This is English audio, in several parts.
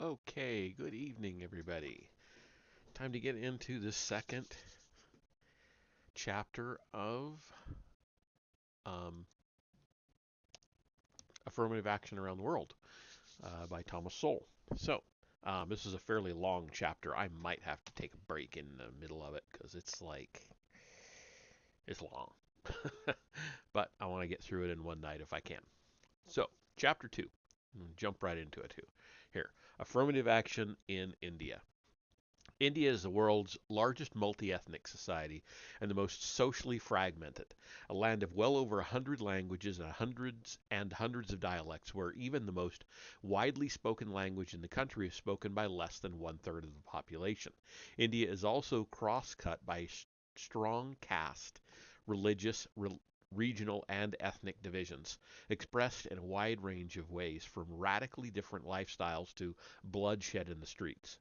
Okay, good evening, everybody. Time to get into the second chapter of um, Affirmative Action Around the World by Thomas Sowell. This is a fairly long chapter. I might have to take a break in the middle of it because it's long. But I want to get through it in one night if I can. So, chapter 2. Jump right into it too. Here, Affirmative Action in India. India is the world's largest multi-ethnic society and the most socially fragmented, a land of well over 100 languages and hundreds of dialects, where even the most widely spoken language in the country is spoken by less than one-third of the population. India is also cross-cut by strong caste, religious, regional, and ethnic divisions, expressed in a wide range of ways, from radically different lifestyles to bloodshed in the streets.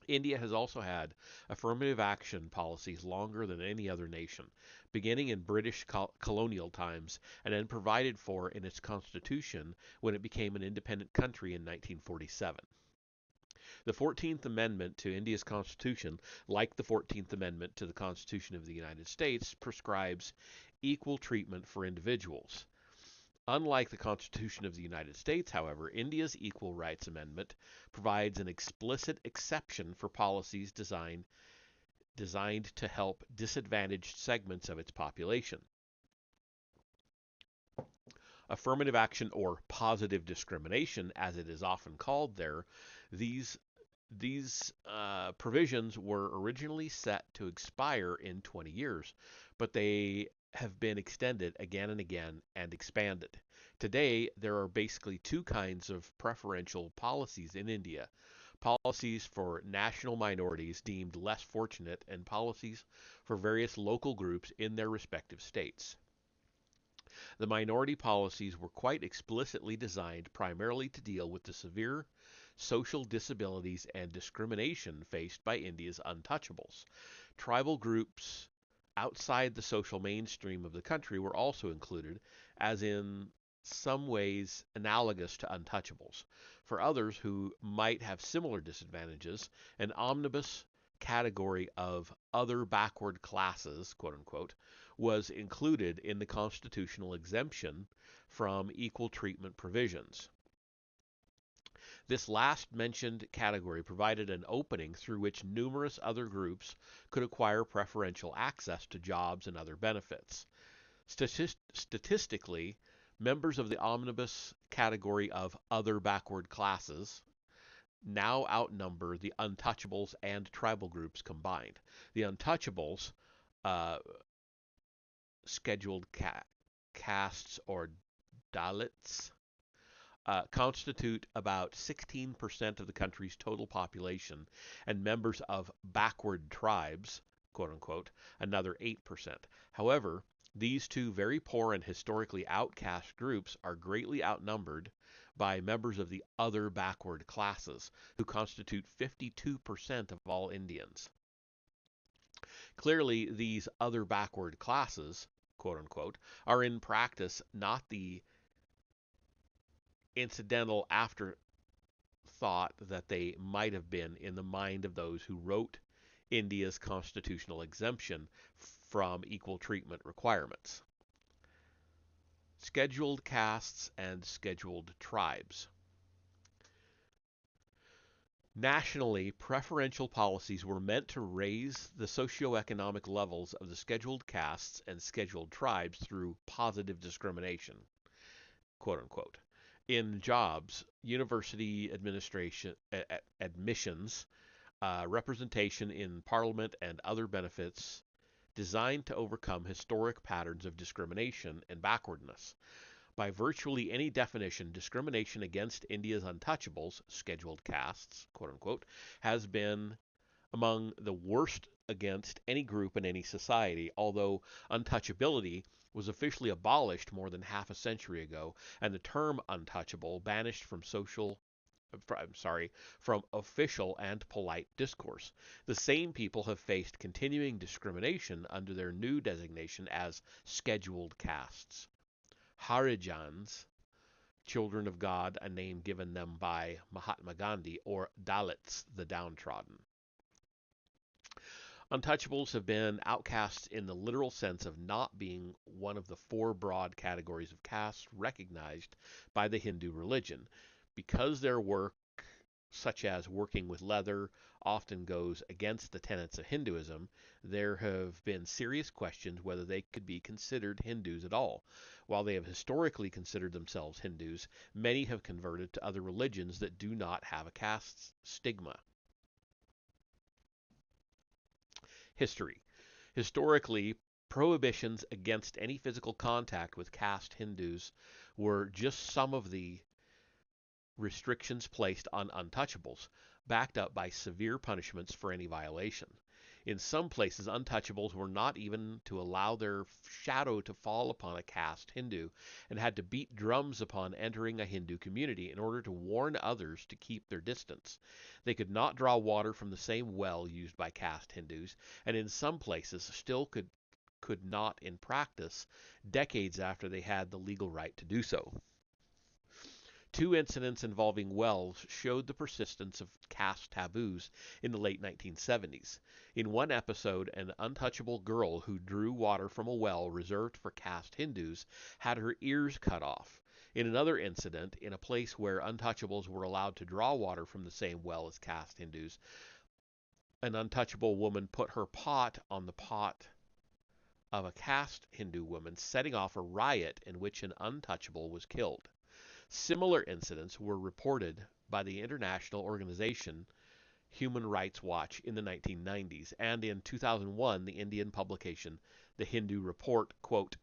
India has also had affirmative action policies longer than any other nation, beginning in British colonial times and then provided for in its constitution when it became an independent country in 1947. The 14th Amendment to India's constitution, like the 14th Amendment to the Constitution of the United States, prescribes equal treatment for individuals. Unlike the Constitution of the United States, however, India's Equal Rights Amendment provides an explicit exception for policies designed to help disadvantaged segments of its population. Affirmative action, or positive discrimination, as it is often called there, these provisions were originally set to expire in 20 years, but they have been extended again and again and expanded. Today, there are basically two kinds of preferential policies in India: policies for national minorities deemed less fortunate, and policies for various local groups in their respective states. The minority policies were quite explicitly designed primarily to deal with the severe social disabilities and discrimination faced by India's untouchables. Tribal groups outside the social mainstream of the country were also included, as in some ways analogous to untouchables. For others who might have similar disadvantages, an omnibus category of other backward classes, quote unquote, was included in the constitutional exemption from equal treatment provisions. This last mentioned category provided an opening through which numerous other groups could acquire preferential access to jobs and other benefits. Statistically, members of the omnibus category of other backward classes now outnumber the untouchables and tribal groups combined. The untouchables, uh, scheduled castes or Dalits, constitute about 16% of the country's total population, and members of backward tribes, quote unquote, another 8%. However, these two very poor and historically outcast groups are greatly outnumbered by members of the other backward classes, who constitute 52% of all Indians. Clearly, these other backward classes, quote unquote, are in practice not the incidental afterthought that they might have been in the mind of those who wrote India's constitutional exemption from equal treatment requirements. Scheduled castes and scheduled tribes. Nationally, preferential policies were meant to raise the socioeconomic levels of the scheduled castes and scheduled tribes through positive discrimination, quote unquote. In jobs, university administration admissions, representation in parliament, and other benefits designed to overcome historic patterns of discrimination and backwardness. By virtually any definition, discrimination against India's untouchables, scheduled castes, quote unquote, has been among the worst against any group in any society, although untouchability was officially abolished more than half a century ago, and the term untouchable banished from from official and polite discourse. The same people have faced continuing discrimination under their new designation as scheduled castes. Harijans, children of God, a name given them by Mahatma Gandhi, or Dalits, the downtrodden. Untouchables have been outcasts in the literal sense of not being one of the four broad categories of castes recognized by the Hindu religion. Because their work, such as working with leather, often goes against the tenets of Hinduism, there have been serious questions whether they could be considered Hindus at all. While they have historically considered themselves Hindus, many have converted to other religions that do not have a caste stigma. History. Historically, prohibitions against any physical contact with caste Hindus were just some of the restrictions placed on untouchables, backed up by severe punishments for any violation. In some places, untouchables were not even to allow their shadow to fall upon a caste Hindu, and had to beat drums upon entering a Hindu community in order to warn others to keep their distance. They could not draw water from the same well used by caste Hindus, and in some places still could not in practice, decades after they had the legal right to do so. Two incidents involving wells showed the persistence of caste taboos in the late 1970s. In one episode, an untouchable girl who drew water from a well reserved for caste Hindus had her ears cut off. In another incident, in a place where untouchables were allowed to draw water from the same well as caste Hindus, an untouchable woman put her pot on the pot of a caste Hindu woman, setting off a riot in which an untouchable was killed. Similar incidents were reported by the international organization Human Rights Watch in the 1990s, and in 2001, the Indian publication The Hindu Report, quote,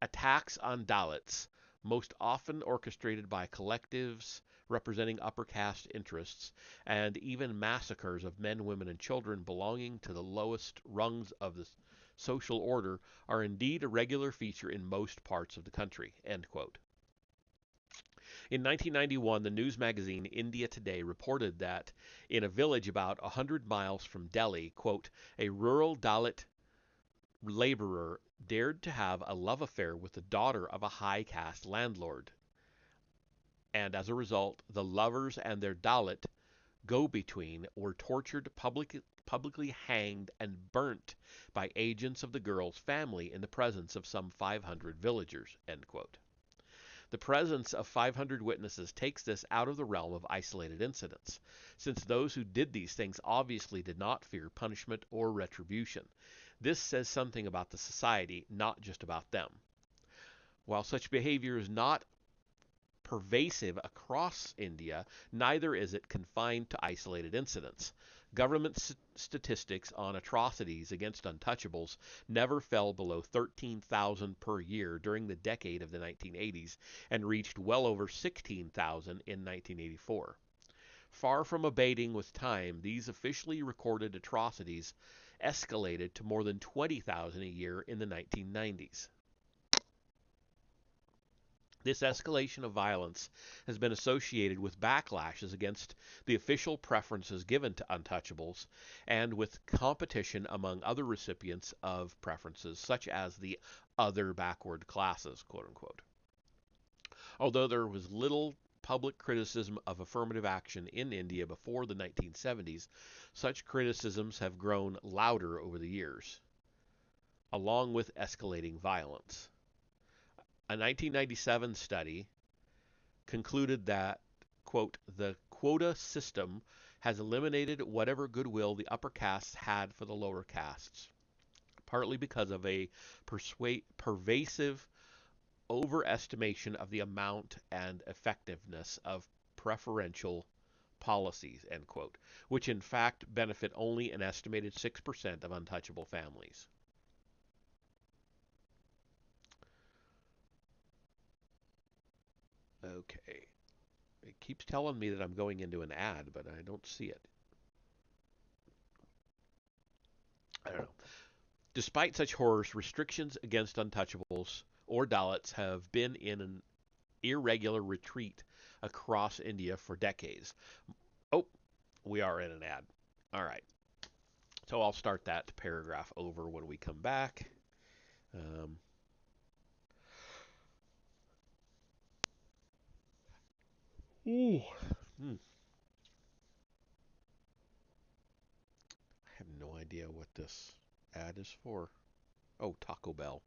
attacks on Dalits, most often orchestrated by collectives representing upper caste interests, and even massacres of men, women, and children belonging to the lowest rungs of the social order are indeed a regular feature in most parts of the country, end quote. In 1991, the news magazine India Today reported that in a village about 100 miles from Delhi, quote, a rural Dalit laborer dared to have a love affair with the daughter of a high caste landlord. And as a result, the lovers and their Dalit go-between were tortured, publicly hanged, and burnt by agents of the girl's family in the presence of some 500 villagers, end quote. The presence of 500 witnesses takes this out of the realm of isolated incidents, since those who did these things obviously did not fear punishment or retribution. This says something about the society, not just about them. While such behavior is not pervasive across India, neither is it confined to isolated incidents. Government statistics on atrocities against untouchables never fell below 13,000 per year during the decade of the 1980s and reached well over 16,000 in 1984. Far from abating with time, these officially recorded atrocities escalated to more than 20,000 a year in the 1990s. This escalation of violence has been associated with backlashes against the official preferences given to untouchables and with competition among other recipients of preferences, such as the other backward classes, quote unquote. Although there was little public criticism of affirmative action in India before the 1970s, such criticisms have grown louder over the years, along with escalating violence. A 1997 study concluded that, quote, the quota system has eliminated whatever goodwill the upper castes had for the lower castes, partly because of a pervasive overestimation of the amount and effectiveness of preferential policies, end quote, which in fact benefit only an estimated 6% of untouchable families. Okay. It keeps telling me that I'm going into an ad, but I don't see it. I don't know. Despite such horrors, restrictions against untouchables or Dalits have been in an irregular retreat across India for decades. Oh, we are in an ad. All right. So I'll start that paragraph over when we come back. Um, Ooh. Hmm. I have no idea what this ad is for. Oh, Taco Bell.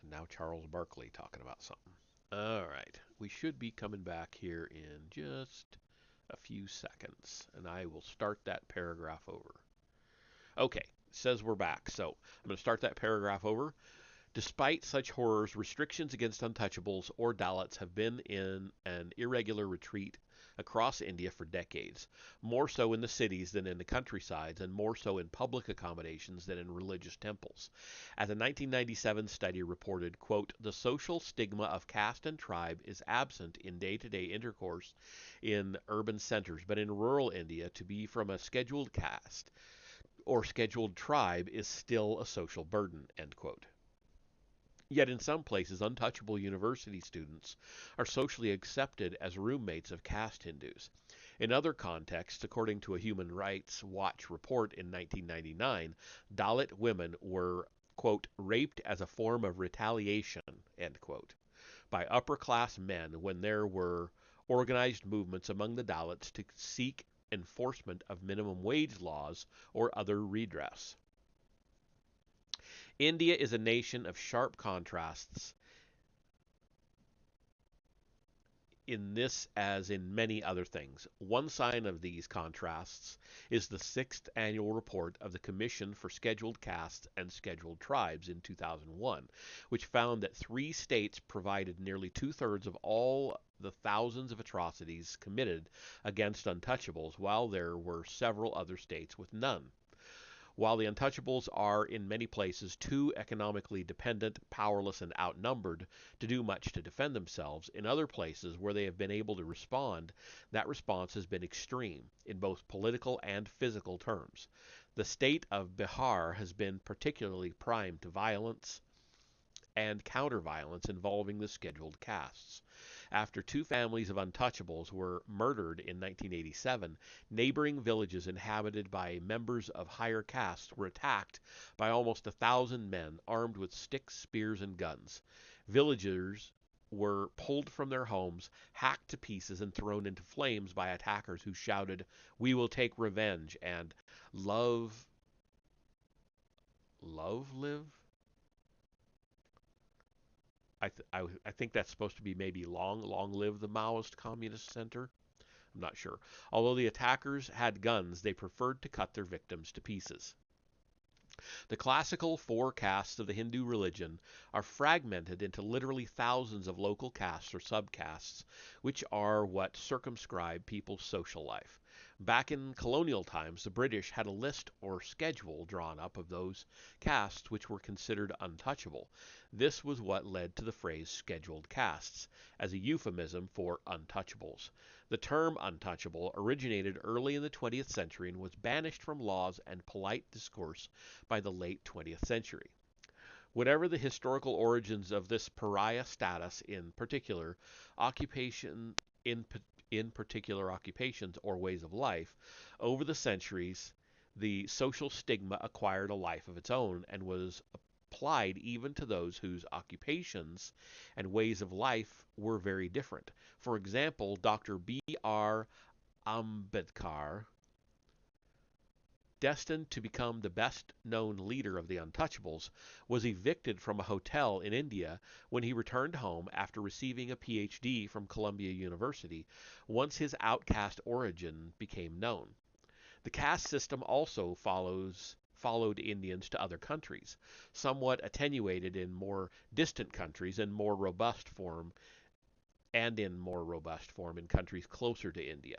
And now Charles Barkley talking about something. All right. We should be coming back here in just a few seconds, and I will start that paragraph over. Okay, says we're back. So I'm going to start that paragraph over. Despite such horrors, restrictions against untouchables or Dalits have been in an irregular retreat across India for decades, more so in the cities than in the countrysides, and more so in public accommodations than in religious temples. As a 1997 study reported, quote, the social stigma of caste and tribe is absent in day-to-day intercourse in urban centers, but in rural India, to be from a scheduled caste or scheduled tribe is still a social burden, end quote. Yet in some places, untouchable university students are socially accepted as roommates of caste Hindus. In other contexts, according to a Human Rights Watch report in 1999, Dalit women were, quote, raped as a form of retaliation, end quote, by upper class men when there were organized movements among the Dalits to seek enforcement of minimum wage laws or other redress. India is a nation of sharp contrasts in this as in many other things. One sign of these contrasts is the sixth annual report of the Commission for Scheduled Castes and Scheduled Tribes in 2001, which found that 3 states provided nearly two-thirds of all the thousands of atrocities committed against untouchables, while there were several other states with none. While the untouchables are in many places too economically dependent, powerless, and outnumbered to do much to defend themselves, in other places where they have been able to respond, that response has been extreme, in both political and physical terms. The state of Bihar has been particularly prime to violence and counter-violence involving the scheduled castes. After 2 families of untouchables were murdered in 1987, neighboring villages inhabited by members of higher castes were attacked by almost 1,000 men armed with sticks, spears, and guns. Villagers were pulled from their homes, hacked to pieces, and thrown into flames by attackers who shouted, "We will take revenge," and "Love, live." I think that's supposed to be maybe long live the Maoist Communist Center. I'm not sure. Although the attackers had guns, they preferred to cut their victims to pieces. The classical 4 castes of the Hindu religion are fragmented into literally thousands of local castes or subcastes, which are what circumscribe people's social life. Back in colonial times, the British had a list or schedule drawn up of those castes which were considered untouchable. This was what led to the phrase scheduled castes, as a euphemism for untouchables. The term untouchable originated early in the 20th century and was banished from laws and polite discourse by the late 20th century. Whatever the historical origins of this pariah status in particular occupation in in particular occupations or ways of life, over the centuries the social stigma acquired a life of its own and was applied even to those whose occupations and ways of life were very different. For example, Dr. B.R. Ambedkar, destined to become the best known leader of the Untouchables, was evicted from a hotel in India when he returned home after receiving a PhD from Columbia University, once his outcast origin became known. The caste system also followed Indians to other countries, somewhat attenuated in more distant countries in more robust form in countries closer to India.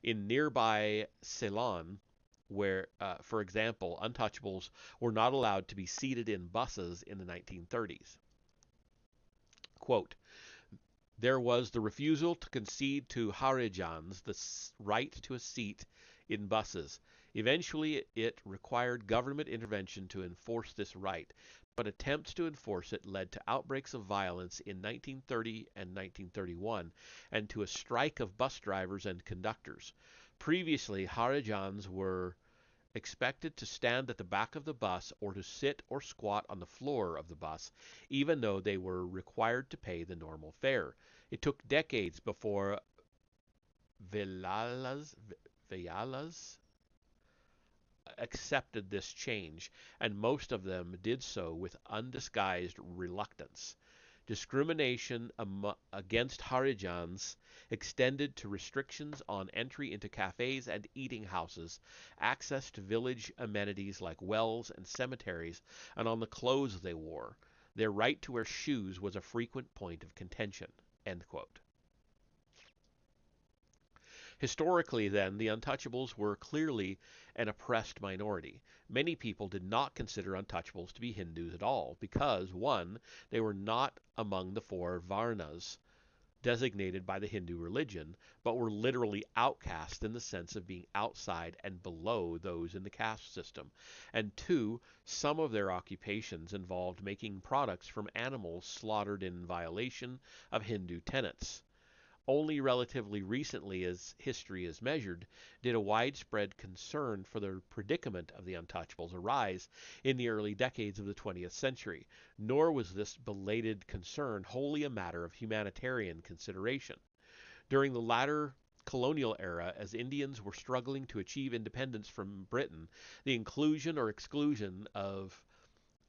In nearby Ceylon, where, for example, untouchables were not allowed to be seated in buses in the 1930s. Quote, there was the refusal to concede to Harijans the right to a seat in buses. Eventually, it required government intervention to enforce this right, but attempts to enforce it led to outbreaks of violence in 1930 and 1931 and to a strike of bus drivers and conductors. Previously, Harijans were expected to stand at the back of the bus or to sit or squat on the floor of the bus, even though they were required to pay the normal fare. It took decades before Veyalas accepted this change, and most of them did so with undisguised reluctance. Discrimination against Harijans extended to restrictions on entry into cafes and eating houses, access to village amenities like wells and cemeteries, and on the clothes they wore. Their right to wear shoes was a frequent point of contention. End quote. Historically, then, the untouchables were clearly an oppressed minority. Many people did not consider untouchables to be Hindus at all because, one, they were not among the four Varnas designated by the Hindu religion, but were literally outcast in the sense of being outside and below those in the caste system. And two, some of their occupations involved making products from animals slaughtered in violation of Hindu tenets. Only relatively recently, as history is measured, did a widespread concern for the predicament of the untouchables arise in the early decades of the 20th century, nor was this belated concern wholly a matter of humanitarian consideration. During the latter colonial era, as Indians were struggling to achieve independence from Britain, the inclusion or exclusion of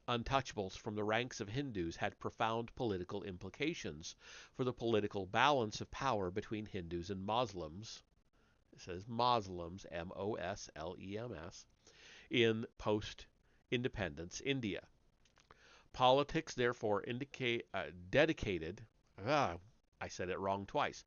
untouchables from the ranks of Hindus had profound political implications for the political balance of power between Hindus and Muslims. It says Moslems, Moslems, in post independence India. Politics, therefore, dedicated. I said it wrong twice.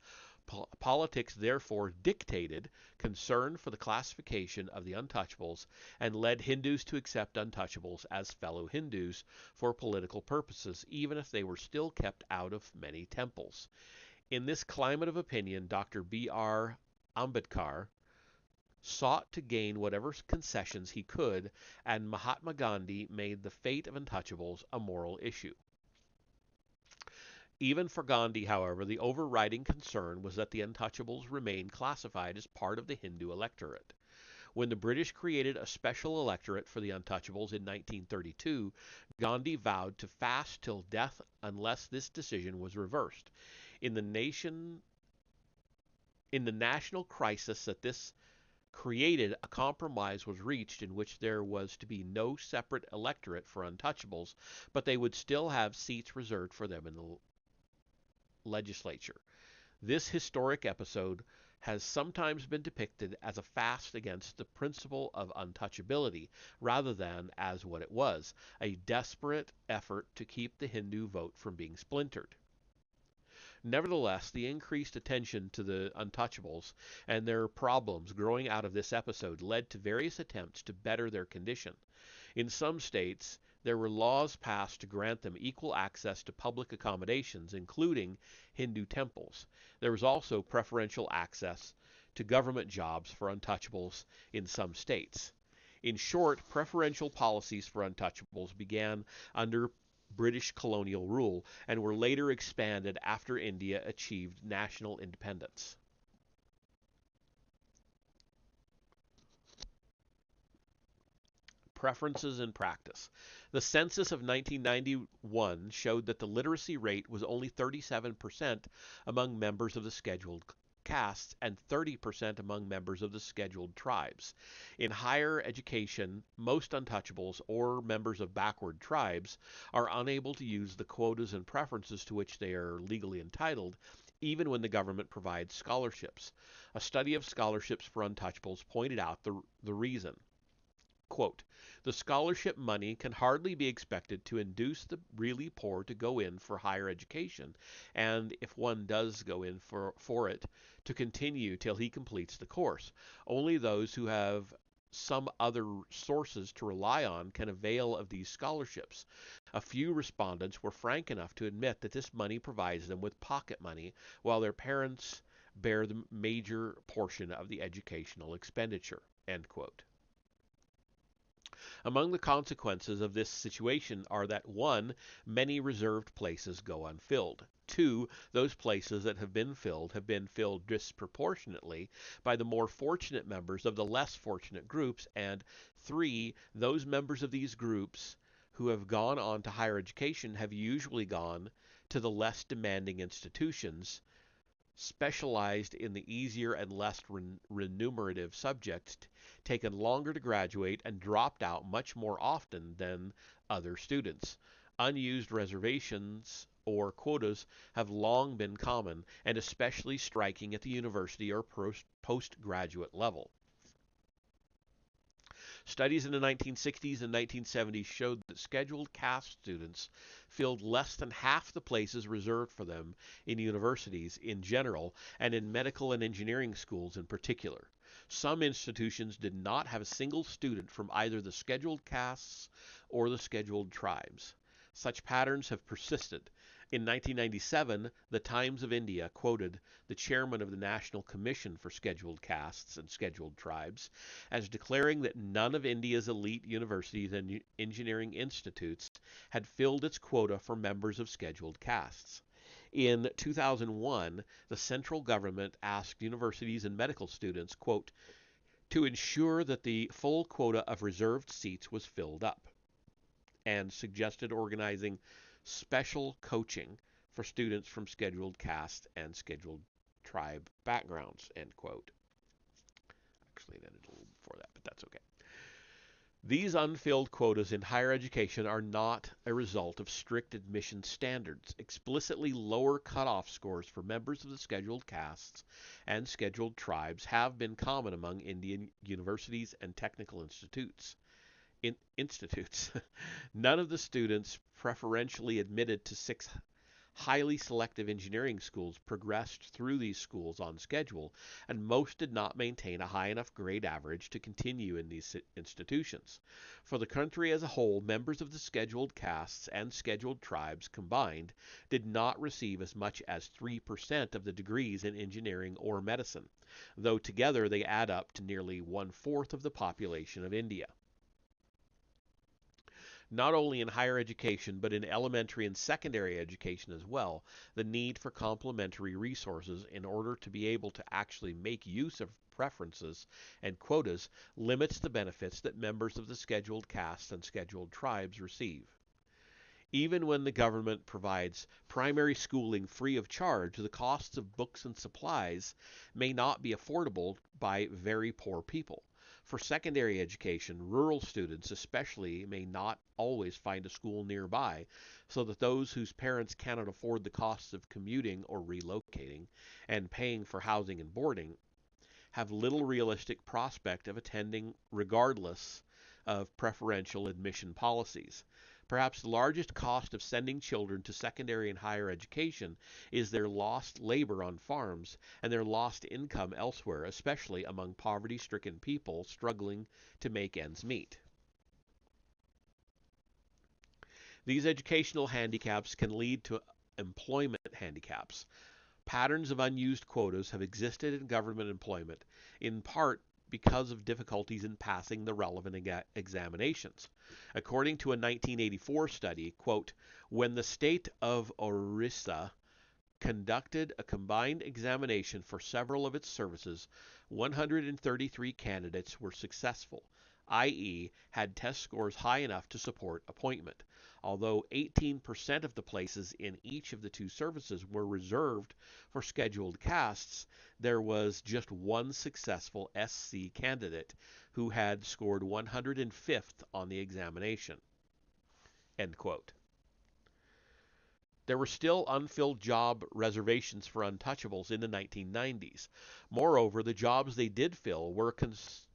Politics therefore dictated concern for the classification of the untouchables and led Hindus to accept untouchables as fellow Hindus for political purposes, even if they were still kept out of many temples. In this climate of opinion, Dr. B.R. Ambedkar sought to gain whatever concessions he could, and Mahatma Gandhi made the fate of untouchables a moral issue. Even for Gandhi, however, the overriding concern was that the untouchables remain classified as part of the Hindu electorate. When the British created a special electorate for the untouchables in 1932, Gandhi vowed to fast till death unless this decision was reversed. In the national crisis that this created, a compromise was reached in which there was to be no separate electorate for untouchables, but they would still have seats reserved for them in the legislature. This historic episode has sometimes been depicted as a fast against the principle of untouchability, rather than as what it was, a desperate effort to keep the Hindu vote from being splintered. Nevertheless, the increased attention to the untouchables and their problems growing out of this episode led to various attempts to better their condition. In some states, there were laws passed to grant them equal access to public accommodations, including Hindu temples. There was also preferential access to government jobs for untouchables in some states. In short, preferential policies for untouchables began under British colonial rule and were later expanded after India achieved national independence. Preferences in practice. The census of 1991 showed that the literacy rate was only 37% among members of the scheduled castes and 30% among members of the scheduled tribes. In higher education, most untouchables or members of backward tribes are unable to use the quotas and preferences to which they are legally entitled, even when the government provides scholarships. A study of scholarships for untouchables pointed out the reason. Quote, the scholarship money can hardly be expected to induce the really poor to go in for higher education, and if one does go in for it, to continue till he completes the course. Only those who have some other sources to rely on can avail of these scholarships. A few respondents were frank enough to admit that this money provides them with pocket money, while their parents bear the major portion of the educational expenditure. End quote. Among the consequences of this situation are that 1. Many reserved places go unfilled. 2. Those places that have been filled disproportionately by the more fortunate members of the less fortunate groups. And 3. Those members of these groups who have gone on to higher education have usually gone to the less demanding institutions, specialized in the easier and less remunerative subjects, taken longer to graduate, and dropped out much more often than other students. Unused reservations or quotas have long been common, and especially striking at the university or postgraduate level. Studies in the 1960s and 1970s showed that scheduled caste students filled less than half the places reserved for them in universities in general and in medical and engineering schools in particular. Some institutions did not have a single student from either the scheduled castes or the scheduled tribes. Such patterns have persisted. In 1997, the Times of India quoted the chairman of the National Commission for Scheduled Castes and Scheduled Tribes as declaring that none of India's elite universities and engineering institutes had filled its quota for members of scheduled castes. In 2001, the central government asked universities and medical students, quote, to ensure that the full quota of reserved seats was filled up, and suggested organizing special coaching for students from scheduled caste and scheduled tribe backgrounds, end quote. Actually, that ended a little before that, but that's okay. These unfilled quotas in higher education are not a result of strict admission standards. Explicitly lower cutoff scores for members of the scheduled castes and scheduled tribes have been common among Indian universities and technical institutes. None of the students preferentially admitted to 6 highly selective engineering schools progressed through these schools on schedule, and most did not maintain a high enough grade average to continue in these institutions. For the country as a whole, members of the scheduled castes and scheduled tribes combined did not receive as much as 3% of the degrees in engineering or medicine, though together they add up to nearly 1/4 of the population of India. Not only in higher education, but in elementary and secondary education as well, the need for complementary resources in order to be able to actually make use of preferences and quotas limits the benefits that members of the scheduled castes and scheduled tribes receive. Even when the government provides primary schooling free of charge, the costs of books and supplies may not be affordable by very poor people. For secondary education, rural students especially may not always find a school nearby, so that those whose parents cannot afford the costs of commuting or relocating and paying for housing and boarding have little realistic prospect of attending regardless of preferential admission policies. Perhaps the largest cost of sending children to secondary and higher education is their lost labor on farms and their lost income elsewhere, especially among poverty-stricken people struggling to make ends meet. These educational handicaps can lead to employment handicaps. Patterns of unused quotas have existed in government employment, in part because of difficulties in passing the relevant examinations. According to a 1984 study, quote, when the state of Orissa conducted a combined examination for several of its services, 133 candidates were successful, i.e., had test scores high enough to support appointment. Although 18% of the places in each of the 2 services were reserved for scheduled castes, there was just one successful SC candidate who had scored 105th on the examination. End quote. There were still unfilled job reservations for untouchables in the 1990s. Moreover, the jobs they did fill were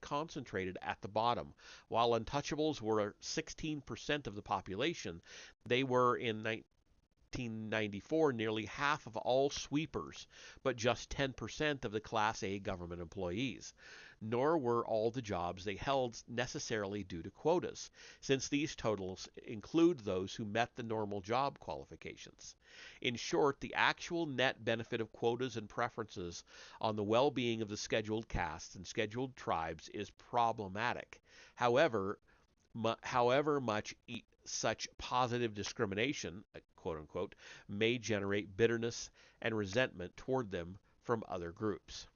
concentrated at the bottom. While untouchables were 16% of the population, they were in 1994 nearly half of all sweepers, but just 10% of the Class A government employees. Nor were all the jobs they held necessarily due to quotas, since these totals include those who met the normal job qualifications. In short, the actual net benefit of quotas and preferences on the well-being of the scheduled castes and scheduled tribes is problematic. However, However much such positive discrimination, quote unquote, may generate bitterness and resentment toward them from other groups.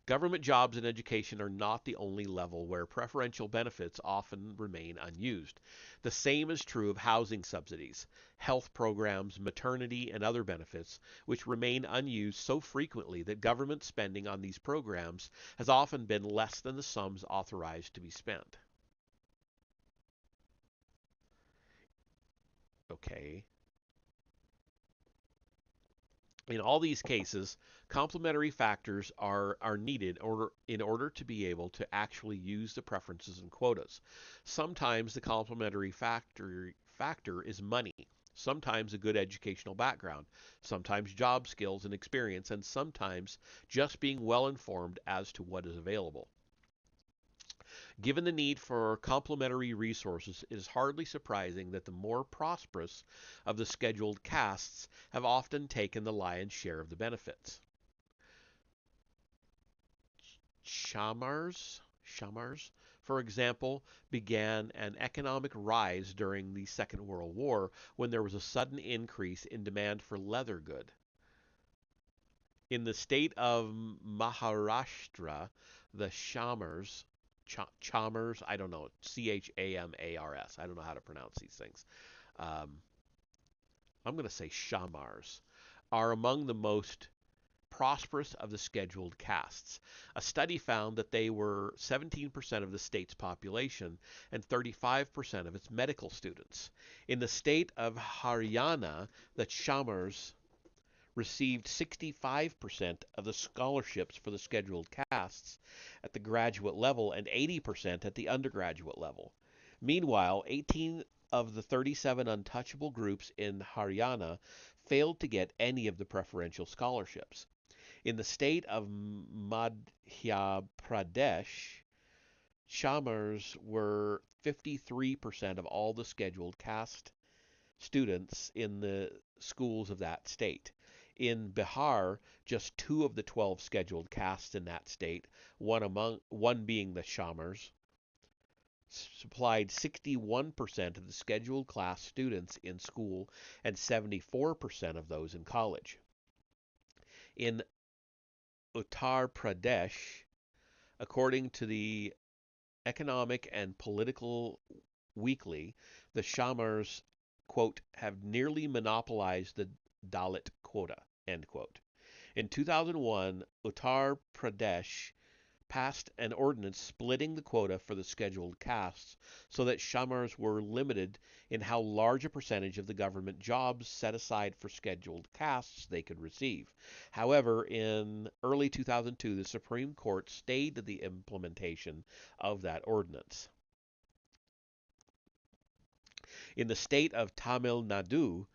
Government jobs and education are not the only level where preferential benefits often remain unused. The same is true of housing subsidies, health programs, maternity, and other benefits, which remain unused so frequently that government spending on these programs has often been less than the sums authorized to be spent. Okay. In all these cases, complementary factors are needed in order to be able to actually use the preferences and quotas. Sometimes the complementary factor is money, sometimes a good educational background, sometimes job skills and experience, and sometimes just being well informed as to what is available. Given the need for complementary resources, it is hardly surprising that the more prosperous of the scheduled castes have often taken the lion's share of the benefits. Shamars, for example, began an economic rise during the Second World War when there was a sudden increase in demand for leather good. In the state of Maharashtra, the Chamars, I don't know, Chamars, I don't know how to pronounce these things. Um, I'm going to say Shamars, are among the most prosperous of the scheduled castes. A study found that they were 17% of the state's population and 35% of its medical students. In the state of Haryana, the Shamars received 65% of the scholarships for the scheduled castes at the graduate level and 80% at the undergraduate level. Meanwhile, 18 of the 37 untouchable groups in Haryana failed to get any of the preferential scholarships. In the state of Madhya Pradesh, Shamars were 53% of all the scheduled caste students in the schools of that state. In Bihar, just 2 of the 12 scheduled castes in that state, one being the Shamars, supplied 61% of the scheduled class students in school and 74% of those in college. In Uttar Pradesh, according to the Economic and Political Weekly, the Shamars, quote, have nearly monopolized the Dalit quota, end quote. In 2001, Uttar Pradesh passed an ordinance splitting the quota for the scheduled castes so that Shamars were limited in how large a percentage of the government jobs set aside for scheduled castes they could receive. However, in early 2002, the Supreme Court stayed the implementation of that ordinance. In the state of Tamil Nadu,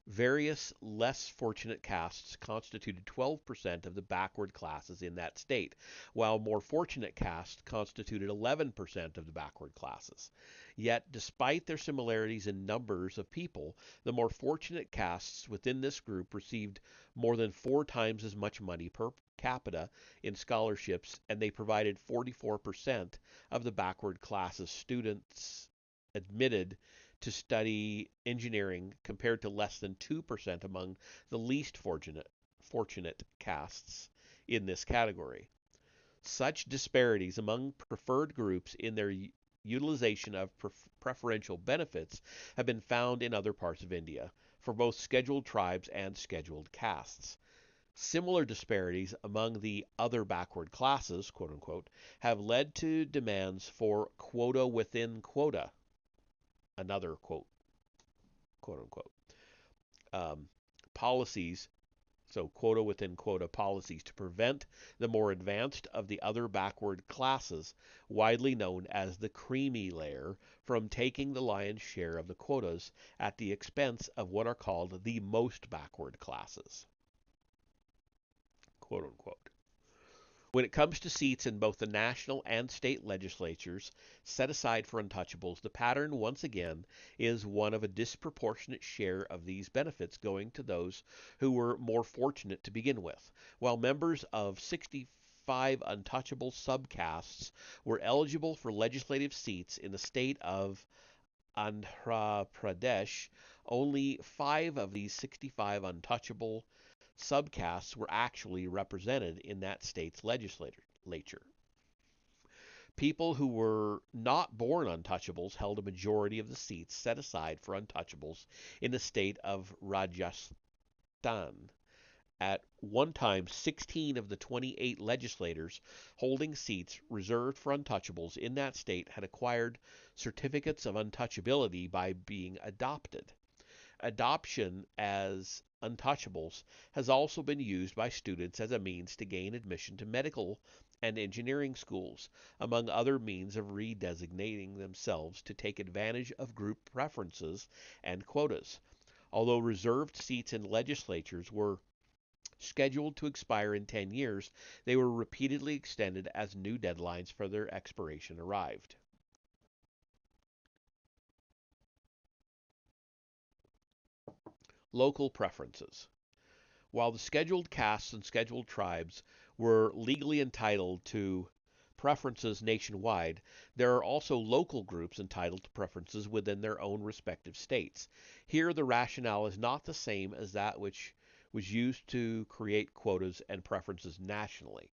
various less fortunate castes constituted 12% of the backward classes in that state, while more fortunate castes constituted 11% of the backward classes. Yet, despite their similarities in numbers of people, the more fortunate castes within this group received more than 4 times as much money per capita in scholarships, and they provided 44% of the backward classes students admitted to study engineering compared to less than 2% among the least fortunate castes in this category. Such disparities among preferred groups in their utilization of preferential benefits have been found in other parts of India for both scheduled tribes and scheduled castes. Similar disparities among the other backward classes, quote unquote, have led to demands for quota within quota, another quote unquote, policies, so quota within quota policies to prevent the more advanced of the other backward classes, widely known as the creamy layer, from taking the lion's share of the quotas at the expense of what are called the most backward classes, quote unquote. When it comes to seats in both the national and state legislatures set aside for untouchables, the pattern once again is one of a disproportionate share of these benefits going to those who were more fortunate to begin with, while members of 60 65 untouchable subcastes were eligible for legislative seats in the state of Andhra Pradesh, only 5 of these 65 untouchable subcastes were actually represented in that state's legislature. People who were not born untouchables held a majority of the seats set aside for untouchables in the state of Rajasthan. At one time, 16 of the 28 legislators holding seats reserved for untouchables in that state had acquired certificates of untouchability by being adopted. Adoption as untouchables has also been used by students as a means to gain admission to medical and engineering schools, among other means of redesignating themselves to take advantage of group preferences and quotas. Although reserved seats in legislatures were scheduled to expire in 10 years, they were repeatedly extended as new deadlines for their expiration arrived. Local preferences. While the scheduled castes and scheduled tribes were legally entitled to preferences nationwide, there are also local groups entitled to preferences within their own respective states. Here, the rationale is not the same as that which was used to create quotas and preferences nationally.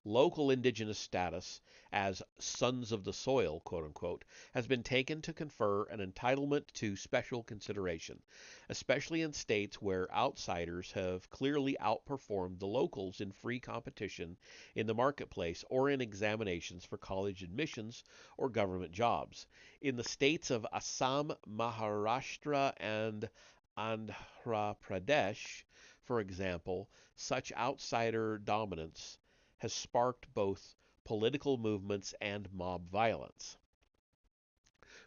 Local indigenous status as sons of the soil, quote unquote, has been taken to confer an entitlement to special consideration, especially in states where outsiders have clearly outperformed the locals in free competition in the marketplace or in examinations for college admissions or government jobs. In the states of Assam, Maharashtra, and Andhra Pradesh, for example, such outsider dominance has sparked both political movements and mob violence.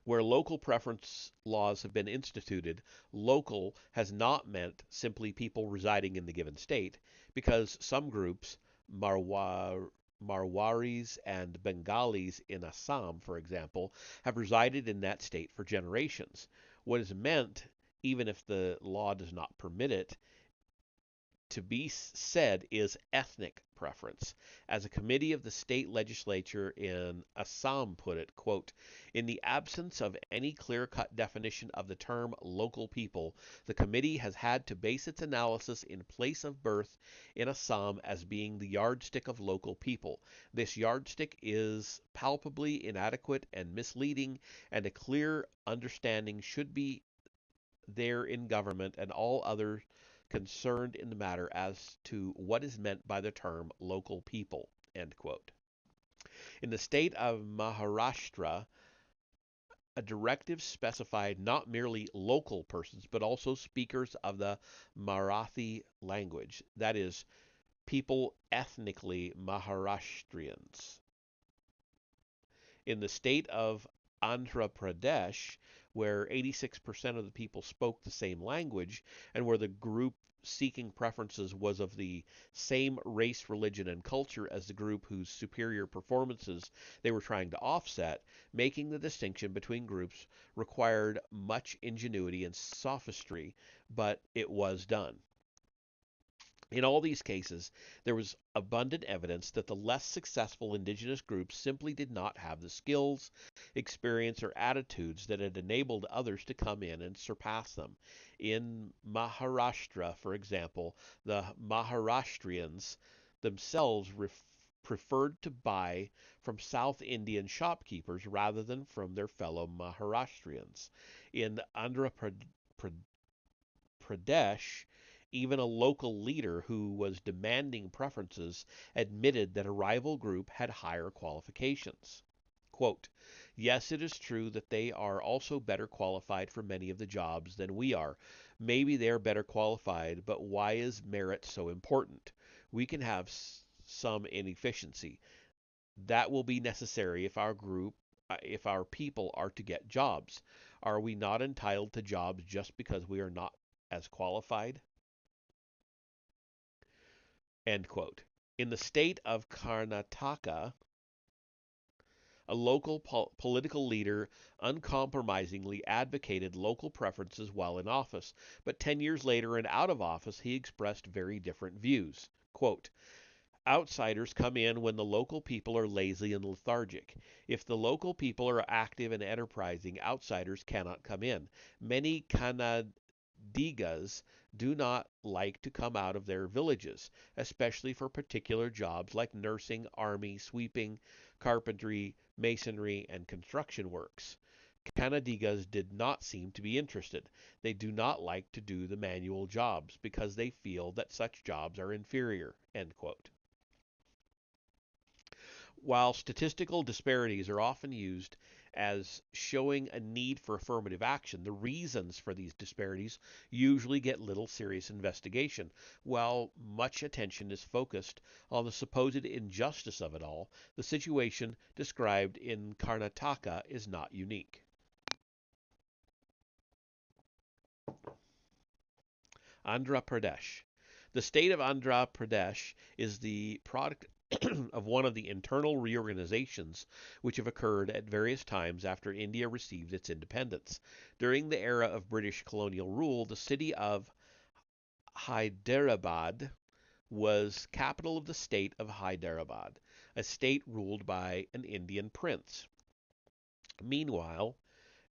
Where local preference laws have been instituted, local has not meant simply people residing in the given state, because some groups, Marwaris and Bengalis in Assam, for example, have resided in that state for generations. What is meant, even if the law does not permit it, to be said is ethnic preference. As a committee of the state legislature in Assam put it, quote, in the absence of any clear-cut definition of the term local people, the committee has had to base its analysis in place of birth in Assam as being the yardstick of local people. This yardstick is palpably inadequate and misleading, and a clear understanding should be there in government and all others concerned in the matter as to what is meant by the term local people. End quote. In the state of Maharashtra, a directive specified not merely local persons, but also speakers of the Marathi language, that is, people ethnically Maharashtrians. In the state of Andhra Pradesh, where 86% of the people spoke the same language, and where the group seeking preferences was of the same race, religion, and culture as the group whose superior performances they were trying to offset, making the distinction between groups required much ingenuity and sophistry, but it was done. In all these cases, there was abundant evidence that the less successful indigenous groups simply did not have the skills, experience, or attitudes that had enabled others to come in and surpass them. In Maharashtra, for example, the Maharashtrians themselves preferred to buy from South Indian shopkeepers rather than from their fellow Maharashtrians. In Andhra Pradesh, even a local leader who was demanding preferences admitted that a rival group had higher qualifications. Quote, yes, it is true that they are also better qualified for many of the jobs than we are. Maybe they are better qualified, but why is merit so important? We can have some inefficiency. That will be necessary if our people are to get jobs. Are we not entitled to jobs just because we are not as qualified? End quote. In the state of Karnataka, a local political leader uncompromisingly advocated local preferences while in office, but 10 years later and out of office, he expressed very different views. Quote, Outsiders come in when the local people are lazy and lethargic. If the local people are active and enterprising, outsiders cannot come in. Many Kannadigas do not like to come out of their villages, especially for particular jobs like nursing, army, sweeping, carpentry, masonry, and construction works. Kannadigas did not seem to be interested. They do not like to do the manual jobs because they feel that such jobs are inferior. End quote. While statistical disparities are often used as showing a need for affirmative action, the reasons for these disparities usually get little serious investigation. While much attention is focused on the supposed injustice of it all, the situation described in Karnataka is not unique. Andhra Pradesh. The state of Andhra Pradesh is the product of one of the internal reorganizations which have occurred at various times after India received its independence. During the era of British colonial rule, the city of Hyderabad was capital of the state of Hyderabad, a state ruled by an Indian prince. Meanwhile,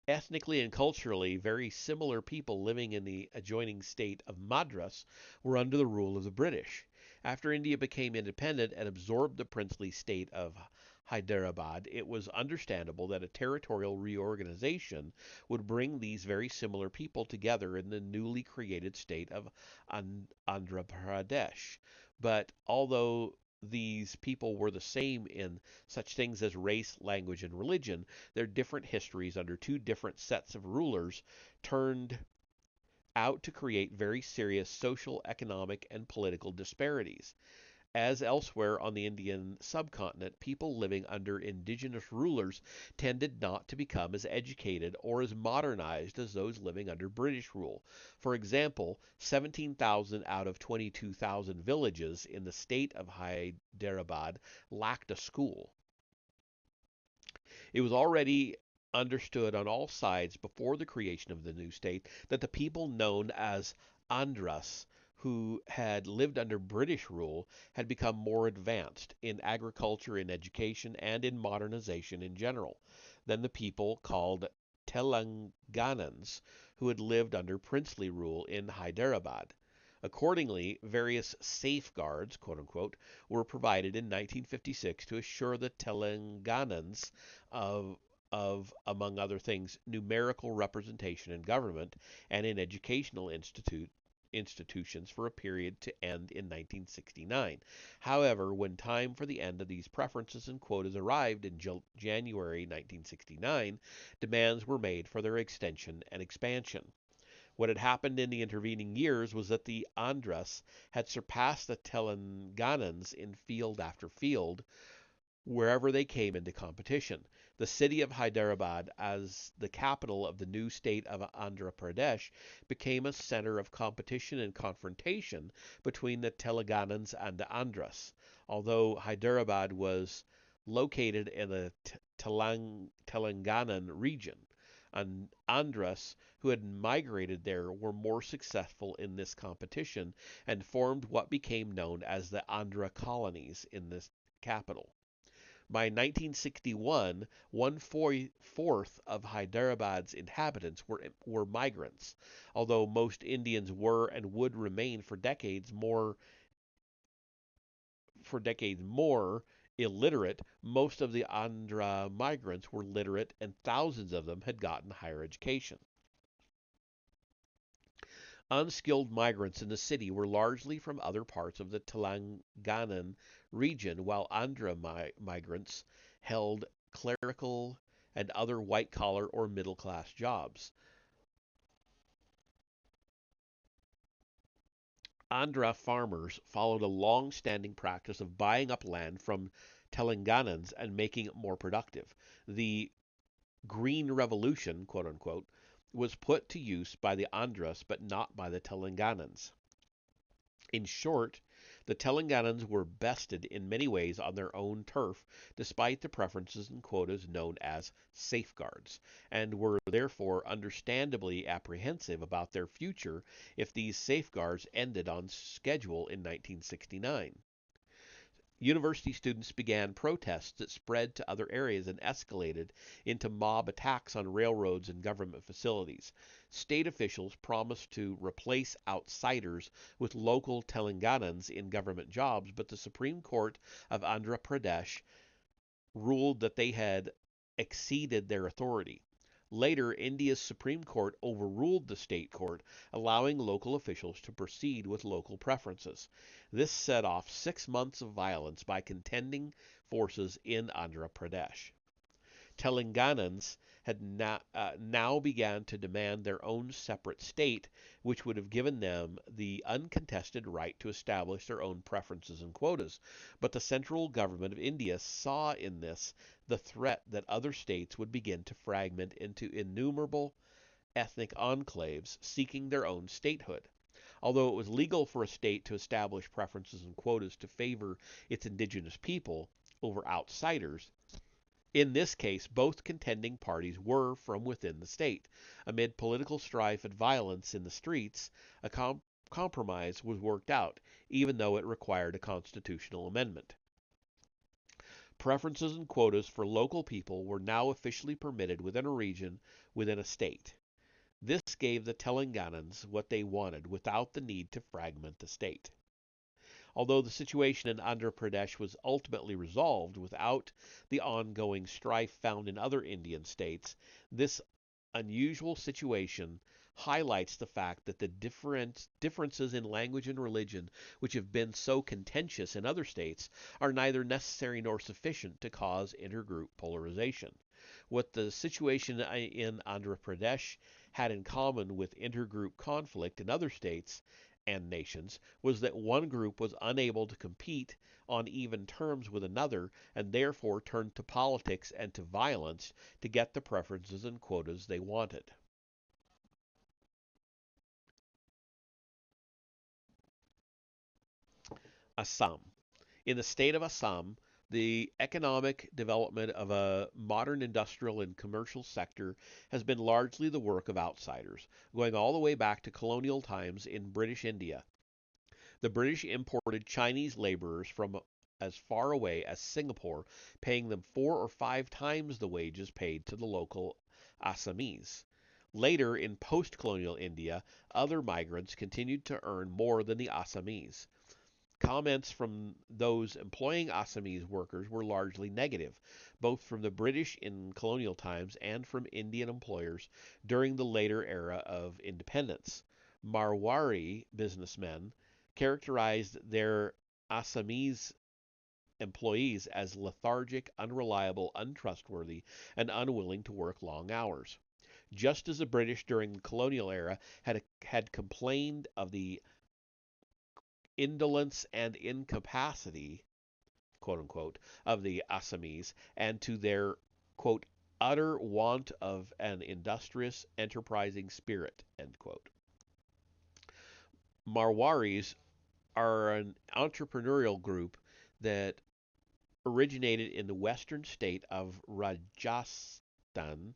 ethnically and culturally very similar people living in the adjoining state of Madras were under the rule of the British. After India became independent and absorbed the princely state of Hyderabad, it was understandable that a territorial reorganization would bring these very similar people together in the newly created state of Andhra Pradesh. But although these people were the same in such things as race, language, and religion, their different histories under two different sets of rulers turned out to create very serious social, economic, and political disparities. As elsewhere on the Indian subcontinent, people living under indigenous rulers tended not to become as educated or as modernized as those living under British rule. For example, 17,000 out of 22,000 villages in the state of Hyderabad lacked a school. It was already understood on all sides before the creation of the new state that the people known as Andhras, who had lived under British rule, had become more advanced in agriculture, in education, and in modernization in general than the people called Telanganans, who had lived under princely rule in Hyderabad. Accordingly, various safeguards, quote unquote, were provided in 1956 to assure the Telanganans of among other things, numerical representation in government and in educational institutions for a period to end in 1969. However, when time for the end of these preferences and quotas arrived in January 1969, demands were made for their extension and expansion. What had happened in the intervening years was that the Andhras had surpassed the Telanganans in field after field, wherever they came into competition. The city of Hyderabad, as the capital of the new state of Andhra Pradesh, became a center of competition and confrontation between the Telanganans and the Andhras. Although Hyderabad was located in the Telanganan region, and Andhras, who had migrated there, were more successful in this competition and formed what became known as the Andhra colonies in this capital. By 1961, one-fourth of Hyderabad's inhabitants were migrants. Although most Indians were and would remain for decades more illiterate, most of the Andhra migrants were literate and thousands of them had gotten higher education. Unskilled migrants in the city were largely from other parts of the Telanganan region, while Andhra migrants held clerical and other white collar or middle class jobs. Andhra farmers followed a long standing practice of buying up land from Telanganans and making it more productive. The Green Revolution, quote unquote, was put to use by the Andhras but not by the Telanganans. In short, the Telanganans were bested in many ways on their own turf, despite the preferences and quotas known as safeguards, and were therefore understandably apprehensive about their future if these safeguards ended on schedule in 1969. University students began protests that spread to other areas and escalated into mob attacks on railroads and government facilities. State officials promised to replace outsiders with local Telanganans in government jobs, but the Supreme Court of Andhra Pradesh ruled that they had exceeded their authority. Later, India's Supreme Court overruled the state court, allowing local officials to proceed with local preferences. This set off 6 months of violence by contending forces in Andhra Pradesh. Telanganans had now began to demand their own separate state, which would have given them the uncontested right to establish their own preferences and quotas. But the central government of India saw in this the threat that other states would begin to fragment into innumerable ethnic enclaves seeking their own statehood. Although it was legal for a state to establish preferences and quotas to favor its indigenous people over outsiders, in this case, both contending parties were from within the state. Amid political strife and violence in the streets, a compromise was worked out, even though it required a constitutional amendment. Preferences and quotas for local people were now officially permitted within a region, within a state. This gave the Telanganans what they wanted without the need to fragment the state. Although the situation in Andhra Pradesh was ultimately resolved without the ongoing strife found in other Indian states, this unusual situation highlights the fact that the differences in language and religion, which have been so contentious in other states, are neither necessary nor sufficient to cause intergroup polarization. What the situation in Andhra Pradesh had in common with intergroup conflict in other states and nations was that one group was unable to compete on even terms with another and therefore turned to politics and to violence to get the preferences and quotas they wanted. Assam. In the state of Assam, the economic development of a modern industrial and commercial sector has been largely the work of outsiders, going all the way back to colonial times in British India. The British imported Chinese laborers from as far away as Singapore, paying them 4 or 5 times the wages paid to the local Assamese. Later, in post colonial India, other migrants continued to earn more than the Assamese. Comments from those employing Assamese workers were largely negative, both from the British in colonial times and from Indian employers during the later era of independence. Marwari businessmen characterized their Assamese employees as lethargic, unreliable, untrustworthy, and unwilling to work long hours. Just as the British during the colonial era had complained of the indolence and incapacity, quote unquote, of the Assamese, and to their, quote, utter want of an industrious, enterprising spirit, end quote. Marwaris are an entrepreneurial group that originated in the western state of Rajasthan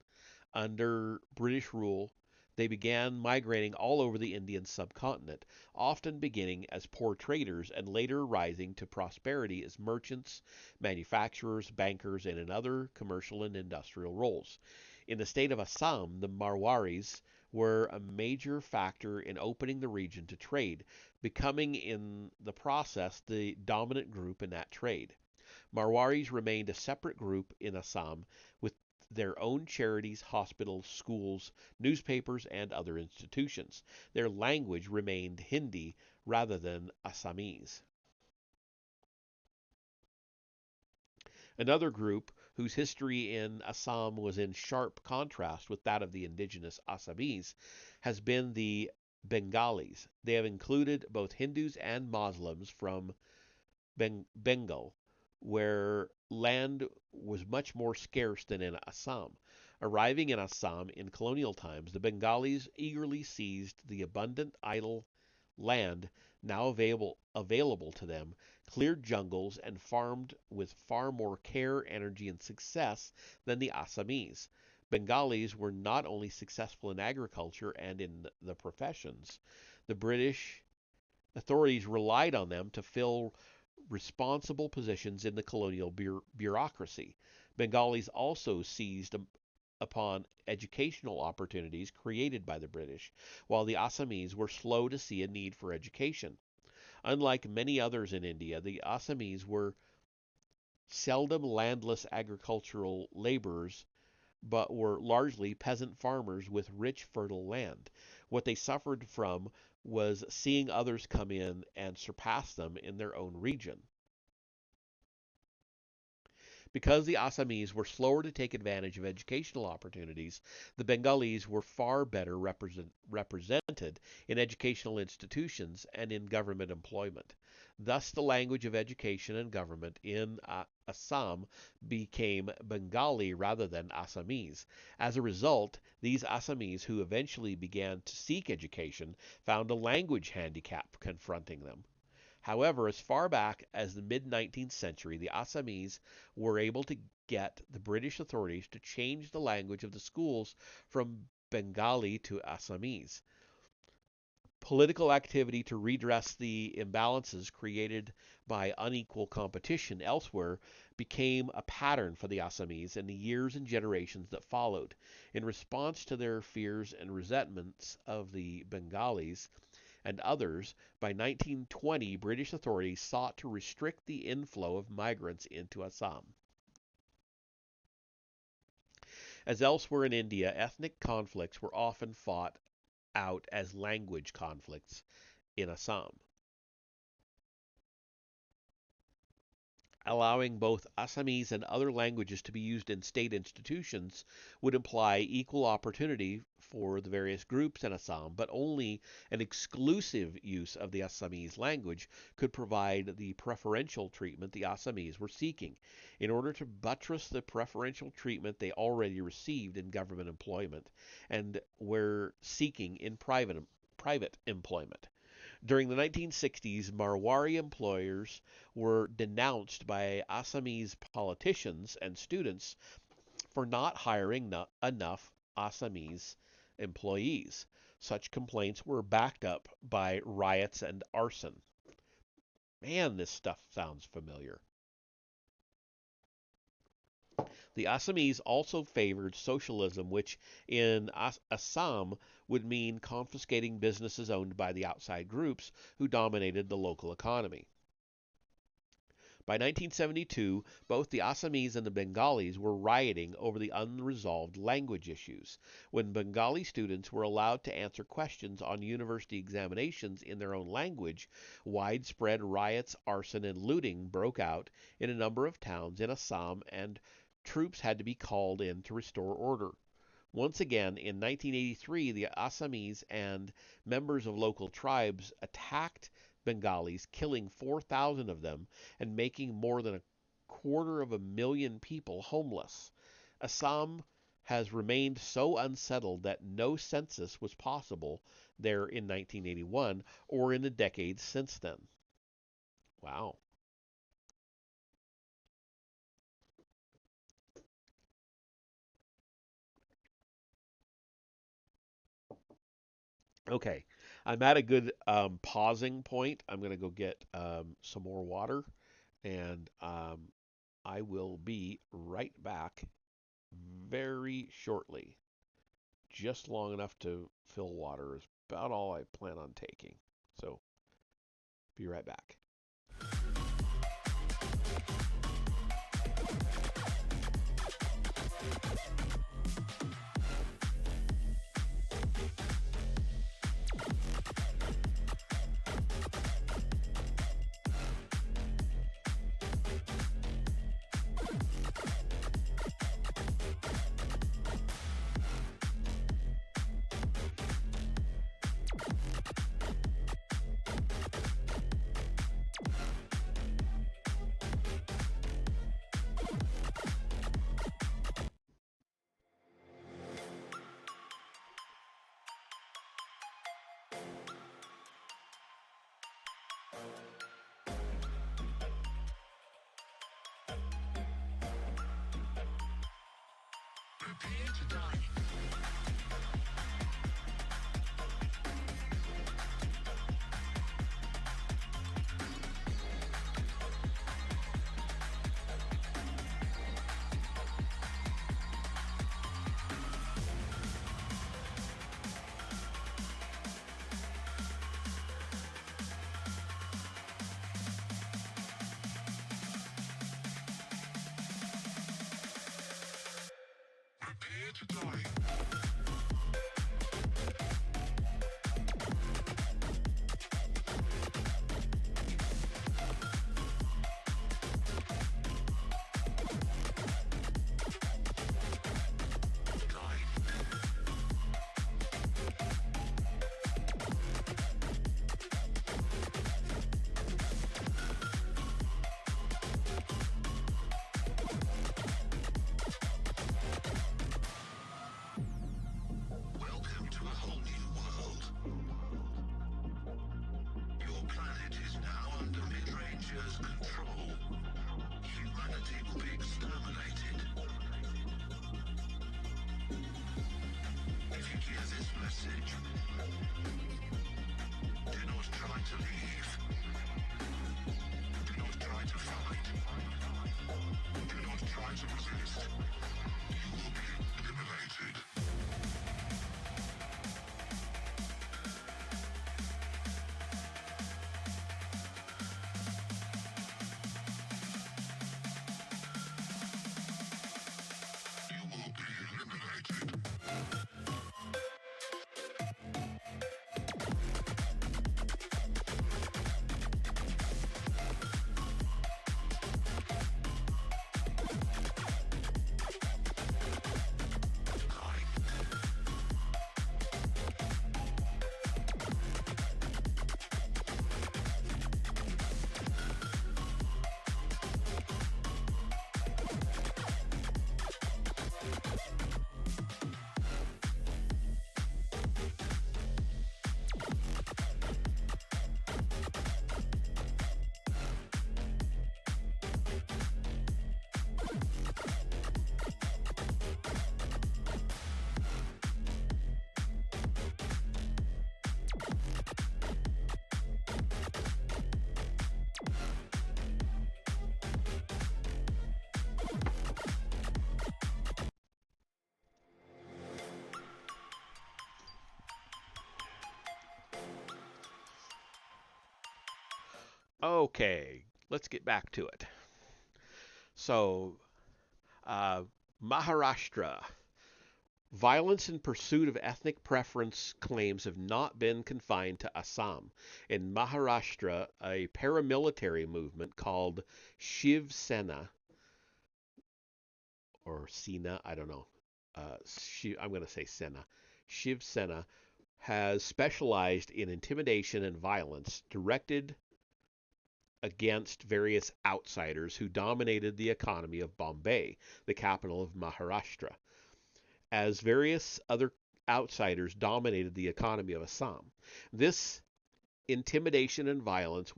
under British rule. They began migrating all over the Indian subcontinent, often beginning as poor traders and later rising to prosperity as merchants, manufacturers, bankers, and in other commercial and industrial roles. In the state of Assam, the Marwaris were a major factor in opening the region to trade, becoming in the process the dominant group in that trade. Marwaris remained a separate group in Assam with their own charities, hospitals, schools, newspapers, and other institutions. Their language remained Hindi rather than Assamese. Another group whose history in Assam was in sharp contrast with that of the indigenous Assamese has been the Bengalis. They have included both Hindus and Muslims from Bengal, where land was much more scarce than in Assam. Arriving in Assam in colonial times, the Bengalis eagerly seized the abundant idle land now available to them, cleared jungles, and farmed with far more care, energy, and success than the Assamese. Bengalis were not only successful in agriculture and in the professions, the British authorities relied on them to fill responsible positions in the colonial bureaucracy. Bengalis also seized upon educational opportunities created by the British, while the Assamese were slow to see a need for education. Unlike many others in India, the Assamese were seldom landless agricultural laborers, but were largely peasant farmers with rich, fertile land. What they suffered from was seeing others come in and surpass them in their own region. Because the Assamese were slower to take advantage of educational opportunities, the Bengalis were far better represented in educational institutions and in government employment. Thus, the language of education and government in Assam became Bengali rather than Assamese. As a result, these Assamese who eventually began to seek education found a language handicap confronting them. However, as far back as the mid 19th century, the Assamese were able to get the British authorities to change the language of the schools from Bengali to Assamese. Political activity to redress the imbalances created by unequal competition elsewhere became a pattern for the Assamese in the years and generations that followed. In response to their fears and resentments of the Bengalis, and others, by 1920 British authorities sought to restrict the inflow of migrants into Assam. As elsewhere in India, ethnic conflicts were often fought out as language conflicts in Assam. Allowing both Assamese and other languages to be used in state institutions would imply equal opportunity for the various groups in Assam, but only an exclusive use of the Assamese language could provide the preferential treatment the Assamese were seeking. In order to buttress the preferential treatment they already received in government employment and were seeking in private employment. During the 1960s, Marwari employers were denounced by Assamese politicians and students for not hiring enough Assamese employees. Such complaints were backed up by riots and arson. Man, this stuff sounds familiar. The Assamese also favored socialism, which in Assam would mean confiscating businesses owned by the outside groups who dominated the local economy. By 1972, both the Assamese and the Bengalis were rioting over the unresolved language issues. When Bengali students were allowed to answer questions on university examinations in their own language, widespread riots, arson, and looting broke out in a number of towns in Assam, and troops had to be called in to restore order. Once again, in 1983, the Assamese and members of local tribes attacked Bengalis, killing 4,000 of them and making more than 250,000 people homeless. Assam has remained so unsettled that no census was possible there in 1981 or in the decades since then. Wow. Okay, I'm at a good pausing point. I'm going to go get some more water, and I will be right back very shortly. Just long enough to fill water is about all I plan on taking. So, be right back. Welcome to a whole new world. Your planet is now under mid-rangers' control. Humanity will be exterminated. If you hear this message, do not try to leave. Do not try to fight. Do not try to resist. You will be eliminated. You will be eliminated. Okay, let's get back to it. So, uh, Maharashtra. Violence in pursuit of ethnic preference claims have not been confined to Assam. In Maharashtra, a paramilitary movement called Shiv Sena, or Sena, I don't know. I'm going to say Sena. Shiv Sena has specialized in intimidation and violence directed against various outsiders who dominated the economy of Bombay, the capital of Maharashtra, as various other outsiders dominated the economy of Assam. This intimidation and violence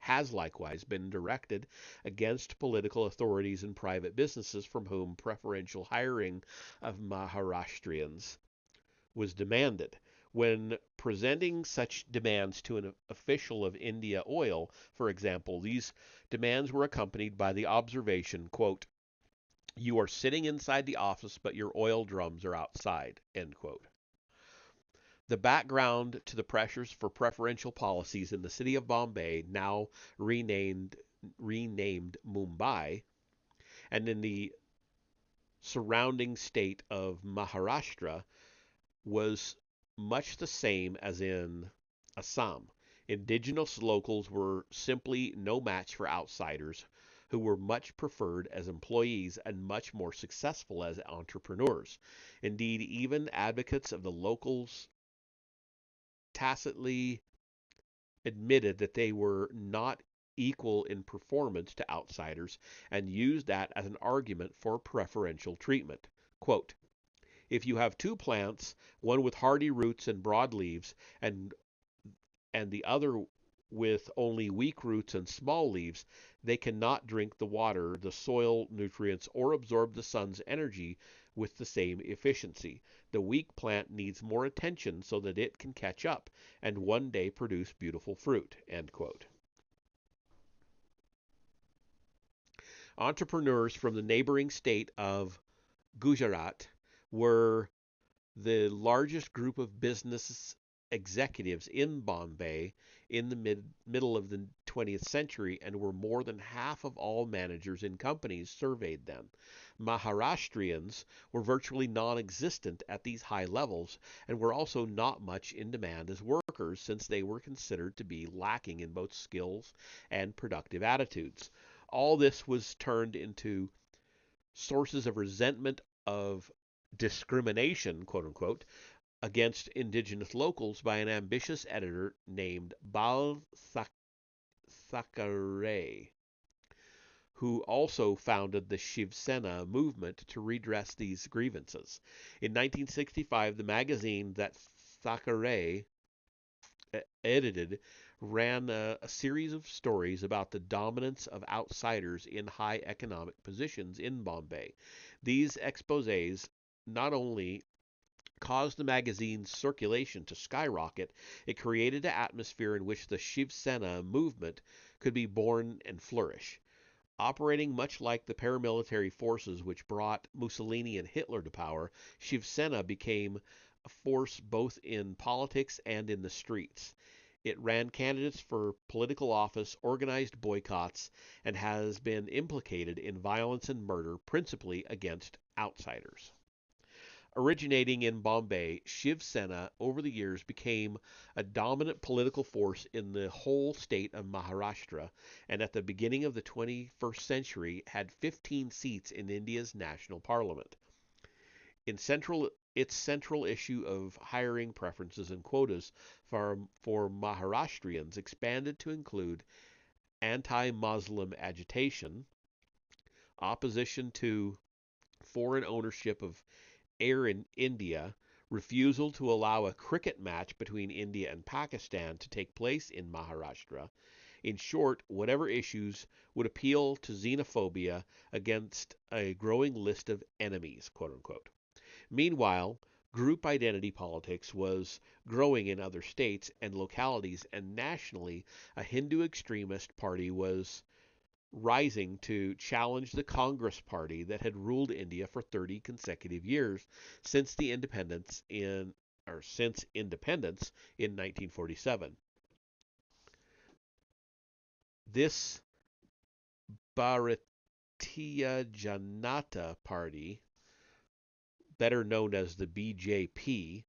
has likewise been directed against political authorities and private businesses from whom preferential hiring of Maharashtrians was demanded. When presenting such demands to an official of India Oil, for example, these demands were accompanied by the observation, quote, "You are sitting inside the office, but your oil drums are outside," end quote. The background to the pressures for preferential policies in the city of Bombay, now renamed Mumbai, and in the surrounding state of Maharashtra was much the same as in Assam. Indigenous locals were simply no match for outsiders who were much preferred as employees and much more successful as entrepreneurs. Indeed, even advocates of the locals tacitly admitted that they were not equal in performance to outsiders and used that as an argument for preferential treatment. Quote, "If you have two plants, one with hardy roots and broad leaves, and the other with only weak roots and small leaves, they cannot drink the water, the soil nutrients, or absorb the sun's energy with the same efficiency. The weak plant needs more attention so that it can catch up and one day produce beautiful fruit." End quote. Entrepreneurs from the neighboring state of Gujarat were the largest group of executives in Bombay in the middle of the 20th century and were more than half of all managers in companies surveyed then. Maharashtrians were virtually non existent at these high levels and were also not much in demand as workers since they were considered to be lacking in both skills and productive attitudes. All this was turned into sources of resentment of discrimination, quote unquote, against indigenous locals by an ambitious editor named Bal Thackeray, who also founded the Shiv Sena movement to redress these grievances. In 1965, the magazine that Thackeray edited ran a series of stories about the dominance of outsiders in high economic positions in Bombay. These exposés not only caused the magazine's circulation to skyrocket, it created an atmosphere in which the Shiv Sena movement could be born and flourish. Operating much like the paramilitary forces which brought Mussolini and Hitler to power, Shiv Sena became a force both in politics and in the streets. It ran candidates for political office, organized boycotts, and has been implicated in violence and murder, principally against outsiders. Originating in Bombay, Shiv Sena over the years became a dominant political force in the whole state of Maharashtra, and at the beginning of the 21st century had 15 seats in India's national parliament. Its central issue of hiring preferences and quotas for Maharashtrians expanded to include anti-Muslim agitation, opposition to foreign ownership of Air in India, refusal to allow a cricket match between India and Pakistan to take place in Maharashtra. In short, whatever issues would appeal to xenophobia against a growing list of enemies, quote unquote. Meanwhile, group identity politics was growing in other states and localities, and nationally, a Hindu extremist party was rising to challenge the Congress Party that had ruled India for 30 consecutive years since independence in 1947. This Bharatiya Janata Party, better known as the BJP,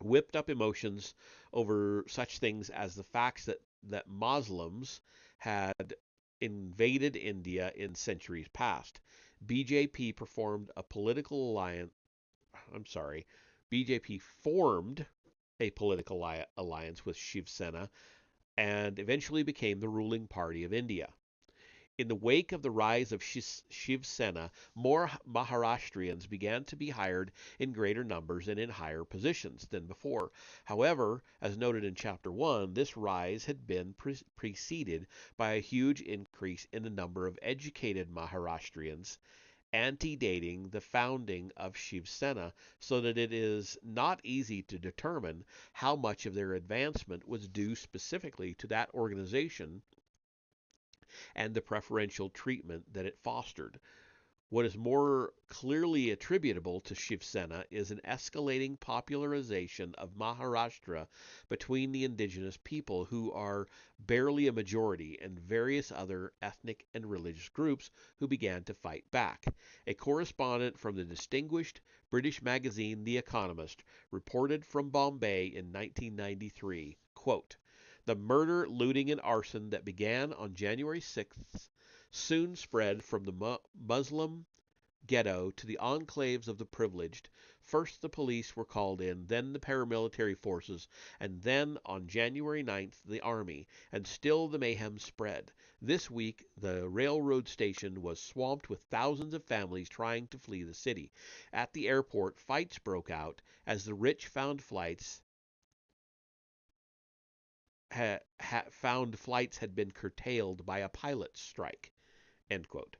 whipped up emotions over such things as the facts that Muslims had invaded India in centuries past. BJP performed a political alliance. I'm sorry. BJP formed a political alliance with Shiv Sena and eventually became the ruling party of India. In the wake of the rise of Shiv Sena, more Maharashtrians began to be hired in greater numbers and in higher positions than before. However, as noted in Chapter 1, this rise had been preceded by a huge increase in the number of educated Maharashtrians antedating the founding of Shiv Sena, so that it is not easy to determine how much of their advancement was due specifically to that organization and the preferential treatment that it fostered. What is more clearly attributable to Shiv Sena is an escalating popularization of Maharashtra between the indigenous people, who are barely a majority, and various other ethnic and religious groups who began to fight back. A correspondent from the distinguished British magazine The Economist reported from Bombay in 1993, quote, "The murder, looting, and arson that began on January 6th soon spread from the Muslim ghetto to the enclaves of the privileged. First the police were called in, then the paramilitary forces, and then on January 9th the army, and still the mayhem spread. This week the railroad station was swamped with thousands of families trying to flee the city. At the airport, fights broke out as the rich found flights had been curtailed by a pilot strike." End quote.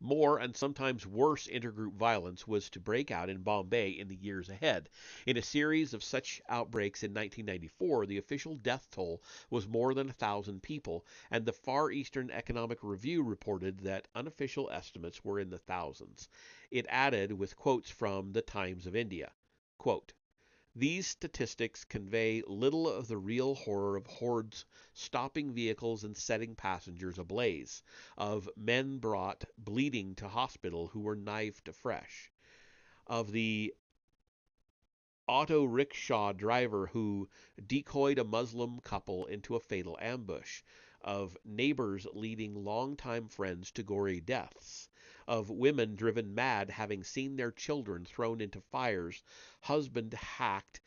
More and sometimes worse intergroup violence was to break out in Bombay in the years ahead. In a series of such outbreaks in 1994, the official death toll was more than 1,000 people, and the Far Eastern Economic Review reported that unofficial estimates were in the thousands. It added with quotes from the Times of India, quote, These statistics convey little of the real horror of hordes stopping vehicles and setting passengers ablaze, of men brought bleeding to hospital who were knifed afresh, of the auto rickshaw driver who decoyed a Muslim couple into a fatal ambush, of neighbors leading longtime friends to gory deaths, of women driven mad having seen their children thrown into fires, husband hacked,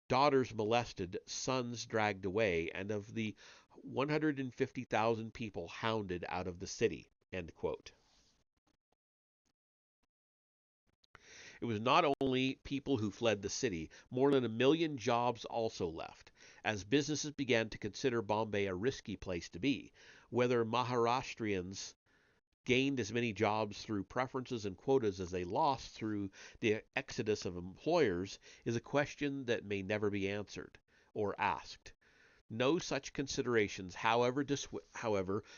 daughters molested, sons dragged away, and of the 150,000 people hounded out of the city. End quote. It was not only people who fled the city, more than 1 million jobs also left, as businesses began to consider Bombay a risky place to be. Whether Maharashtrians gained as many jobs through preferences and quotas as they lost through the exodus of employers is a question that may never be answered or asked. No such considerations, however,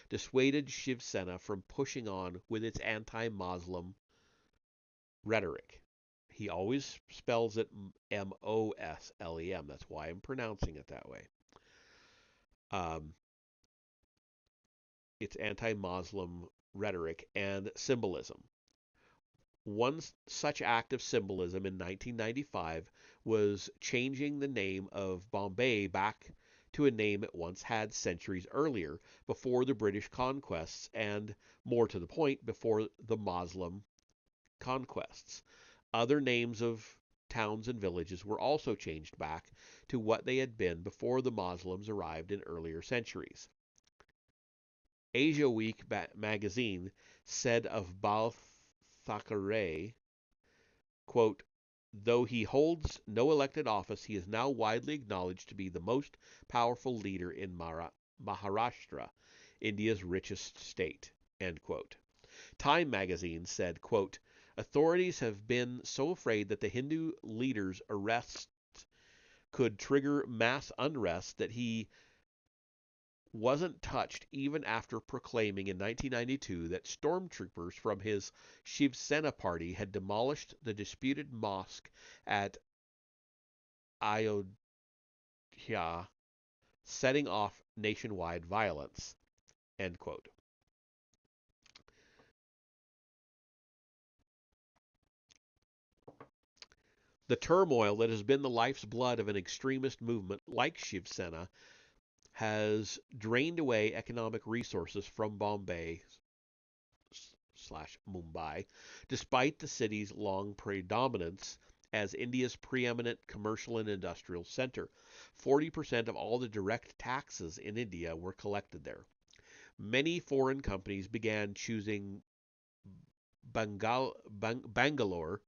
dissuaded Shiv Sena from pushing on with its anti-Muslim rhetoric. He always spells it Moslem. That's why I'm pronouncing it that way. Um, it's anti-Muslim rhetoric and symbolism. One such act of symbolism in 1995 was changing the name of Bombay back to a name it once had centuries earlier, before the British conquests, and, more to the point, before the Muslim conquests. Other names of towns and villages were also changed back to what they had been before the Muslims arrived in earlier centuries. Asia Week magazine said of Bal Thackeray, quote, though he holds no elected office, he is now widely acknowledged to be the most powerful leader in Maharashtra, India's richest state. End quote. Time magazine said, quote, authorities have been so afraid that the Hindu leader's arrests could trigger mass unrest that he wasn't touched even after proclaiming in 1992 that stormtroopers from his Shiv Sena party had demolished the disputed mosque at Ayodhya, setting off nationwide violence. End quote. The turmoil that has been the life's blood of an extremist movement like Shiv Sena has drained away economic resources from Bombay slash Mumbai, despite the city's long predominance as India's preeminent commercial and industrial center. 40% of all the direct taxes in India were collected there. Many foreign companies began choosing Bangalore,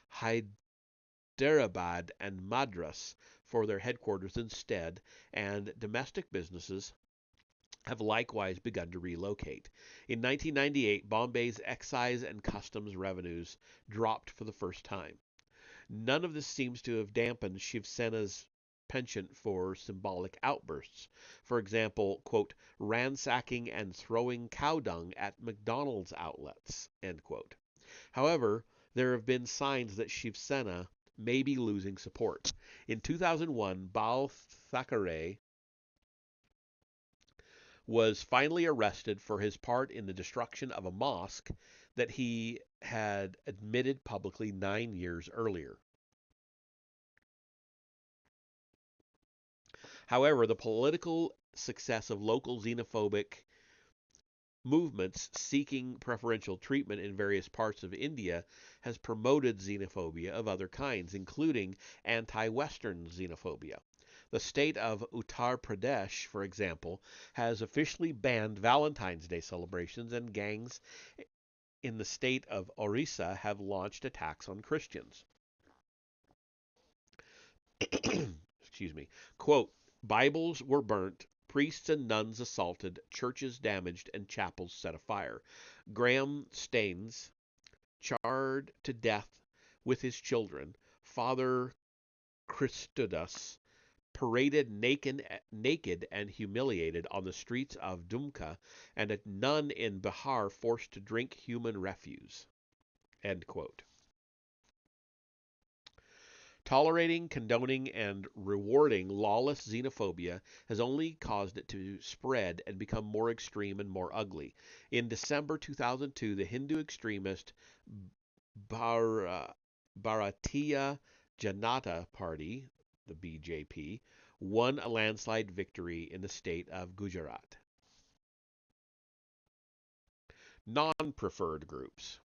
Hyderabad, and Madras for their headquarters instead, and domestic businesses have likewise begun to relocate. In 1998, Bombay's excise and customs revenues dropped for the first time. None of this seems to have dampened Shiv Sena's penchant for symbolic outbursts. For example, quote, ransacking and throwing cow dung at McDonald's outlets, end quote. However, there have been signs that Shiv Sena may be losing support. In 2001, Bal Thackeray was finally arrested for his part in the destruction of a mosque that he had admitted publicly 9 years earlier. However, the political success of local xenophobic movements seeking preferential treatment in various parts of India has promoted xenophobia of other kinds, including anti-Western xenophobia. The state of Uttar Pradesh, for example, has officially banned Valentine's Day celebrations, and gangs in the state of Orissa have launched attacks on Christians. Excuse me. Quote, Bibles were burnt, priests and nuns assaulted, churches damaged, and chapels set afire. Graham Staines, charred to death with his children, Father Christodus, paraded naked and humiliated on the streets of Dumka, and a nun in Bihar forced to drink human refuse. End quote. Tolerating, condoning, and rewarding lawless xenophobia has only caused it to spread and become more extreme and more ugly. In December 2002, the Hindu extremist Bharatiya Janata Party, the BJP, won a landslide victory in the state of Gujarat. Non-preferred groups.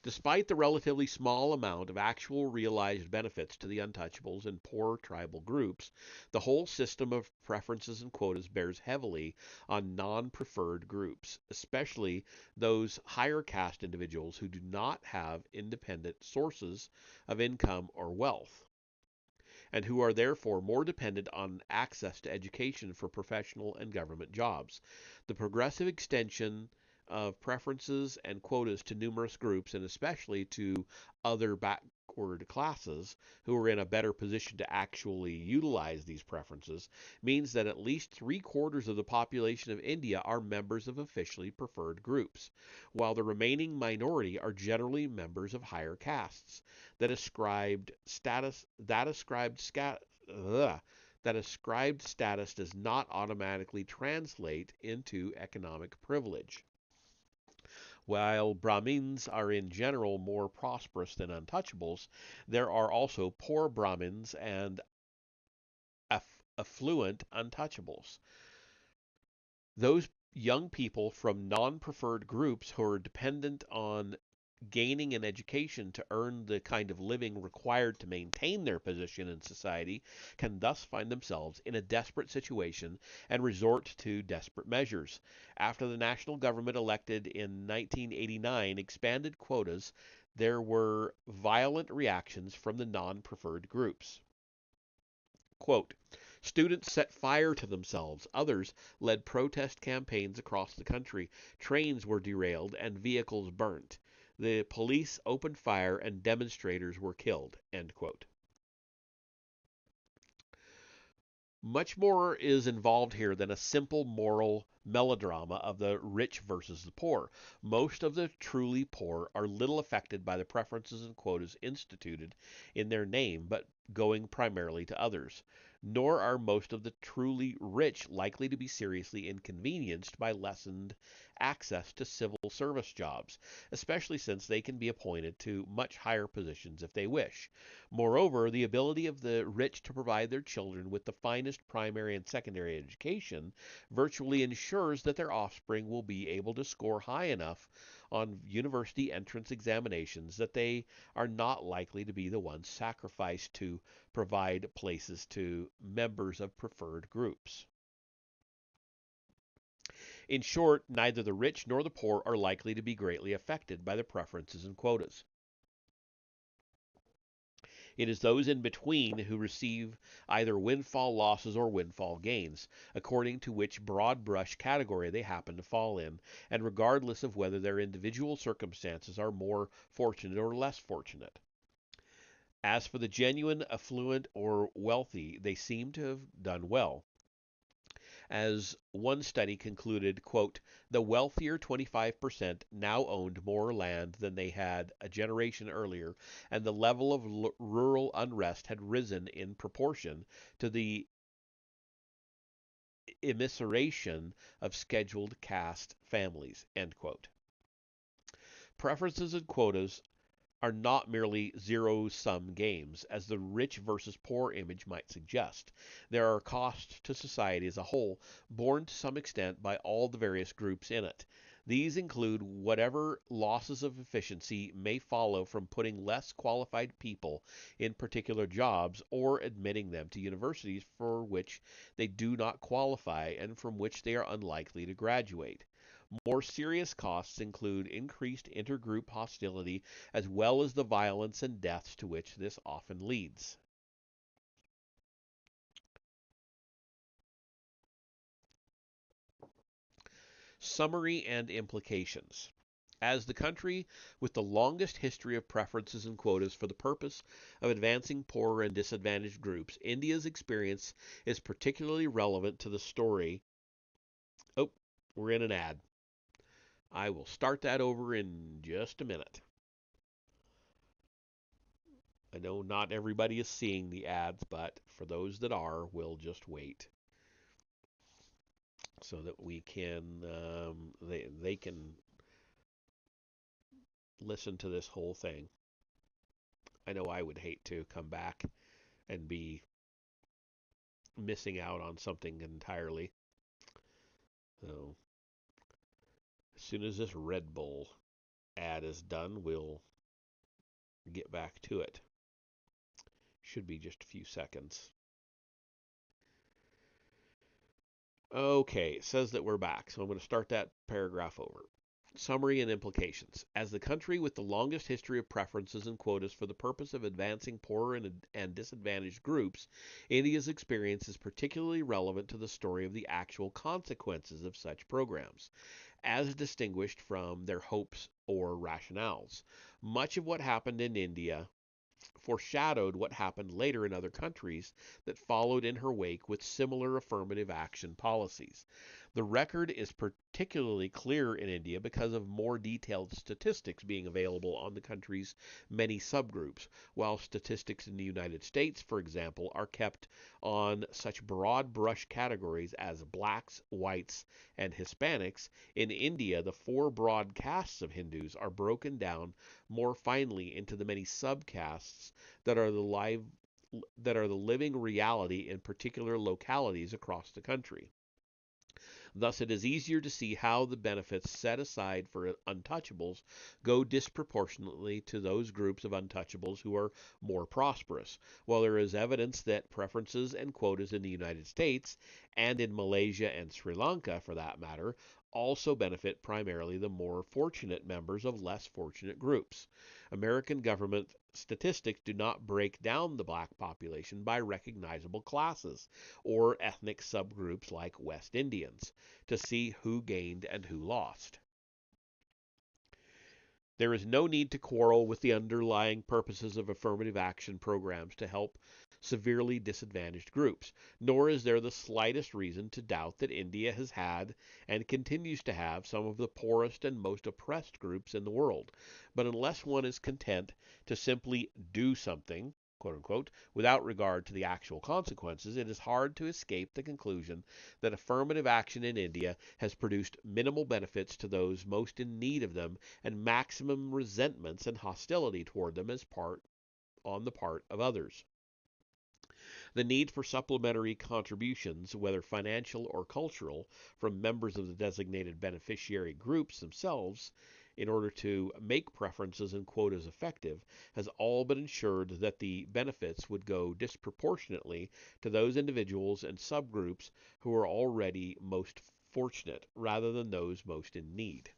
Despite the relatively small amount of actual realized benefits to the untouchables and poor tribal groups, the whole system of preferences and quotas bears heavily on non-preferred groups, especially those higher caste individuals who do not have independent sources of income or wealth, and who are therefore more dependent on access to education for professional and government jobs. The progressive extension of preferences and quotas to numerous groups, and especially to other backward classes who are in a better position to actually utilize these preferences, means that at least 3/4 of the population of India are members of officially preferred groups, while the remaining minority are generally members of higher castes that ascribed status that ascribed status does not automatically translate into economic privilege. While Brahmins are in general more prosperous than untouchables, there are also poor Brahmins and affluent untouchables. Those young people from non-preferred groups who are dependent on gaining an education to earn the kind of living required to maintain their position in society can thus find themselves in a desperate situation and resort to desperate measures. After the national government elected in 1989 expanded quotas, there were violent reactions from the non-preferred groups. Quote, students set fire to themselves. Others led protest campaigns across the country. Trains were derailed and vehicles burnt. The police opened fire and demonstrators were killed. End quote. Much more is involved here than a simple moral melodrama of the rich versus the poor. Most of the truly poor are little affected by the preferences and quotas instituted in their name, but going primarily to others. Nor are most of the truly rich likely to be seriously inconvenienced by lessened access to civil service jobs, especially since they can be appointed to much higher positions if they wish. Moreover, the ability of the rich to provide their children with the finest primary and secondary education virtually ensures that their offspring will be able to score high enough on university entrance examinations that they are not likely to be the ones sacrificed to provide places to members of preferred groups. In short, neither the rich nor the poor are likely to be greatly affected by the preferences and quotas. It is those in between who receive either windfall losses or windfall gains, according to which broad brush category they happen to fall in, and regardless of whether their individual circumstances are more fortunate or less fortunate. As for the genuine affluent or wealthy, they seem to have done well. As one study concluded, quote, the wealthier 25% now owned more land than they had a generation earlier, and the level of rural unrest had risen in proportion to the immiseration of scheduled caste families, end quote. Preferences and quotas are not merely zero-sum games, as the rich versus poor image might suggest. There are costs to society as a whole, borne to some extent by all the various groups in it. These include whatever losses of efficiency may follow from putting less qualified people in particular jobs or admitting them to universities for which they do not qualify and from which they are unlikely to graduate. More serious costs include increased intergroup hostility as well as the violence and deaths to which this often leads. Summary and implications. As the country with the longest history of preferences and quotas for the purpose of advancing poorer and disadvantaged groups, India's experience is particularly relevant to the story. Oh, we're in an ad. I will start that over in just a minute. I know not everybody is seeing the ads, but for those that are, we'll just wait so that we can they can listen to this whole thing. I know I would hate to come back and be missing out on something entirely. So as soon as this Red Bull ad is done, we'll get back to it. Should be just a few seconds. Okay, it says that we're back, so I'm going to start that paragraph over. Summary and implications. As the country with the longest history of preferences and quotas for the purpose of advancing poorer and disadvantaged groups, India's experience is particularly relevant to the story of the actual consequences of such programs, as distinguished from their hopes or rationales. Much of what happened in India foreshadowed what happened later in other countries that followed in her wake with similar affirmative action policies. The record is particularly clear in India because of more detailed statistics being available on the country's many subgroups, while statistics in the United States, for example, are kept on such broad brush categories as blacks, whites, and Hispanics. In India, the four broad castes of Hindus are broken down more finely into the many subcastes that are the living reality in particular localities across the country. Thus, it is easier to see how the benefits set aside for untouchables go disproportionately to those groups of untouchables who are more prosperous, while there is evidence that preferences and quotas in the United States, and in Malaysia and Sri Lanka for that matter, also benefit primarily the more fortunate members of less fortunate groups. American government statistics do not break down the black population by recognizable classes or ethnic subgroups like West Indians to see who gained and who lost. There is no need to quarrel with the underlying purposes of affirmative action programs to help severely disadvantaged groups, nor is there the slightest reason to doubt that India has had and continues to have some of the poorest and most oppressed groups in the world. But unless one is content to simply do something, quote unquote, without regard to the actual consequences, it is hard to escape the conclusion that affirmative action in India has produced minimal benefits to those most in need of them and maximum resentments and hostility toward them as part on the part of others. The need for supplementary contributions, whether financial or cultural, from members of the designated beneficiary groups themselves in order to make preferences and quotas effective has all but ensured that the benefits would go disproportionately to those individuals and subgroups who are already most fortunate rather than those most in need.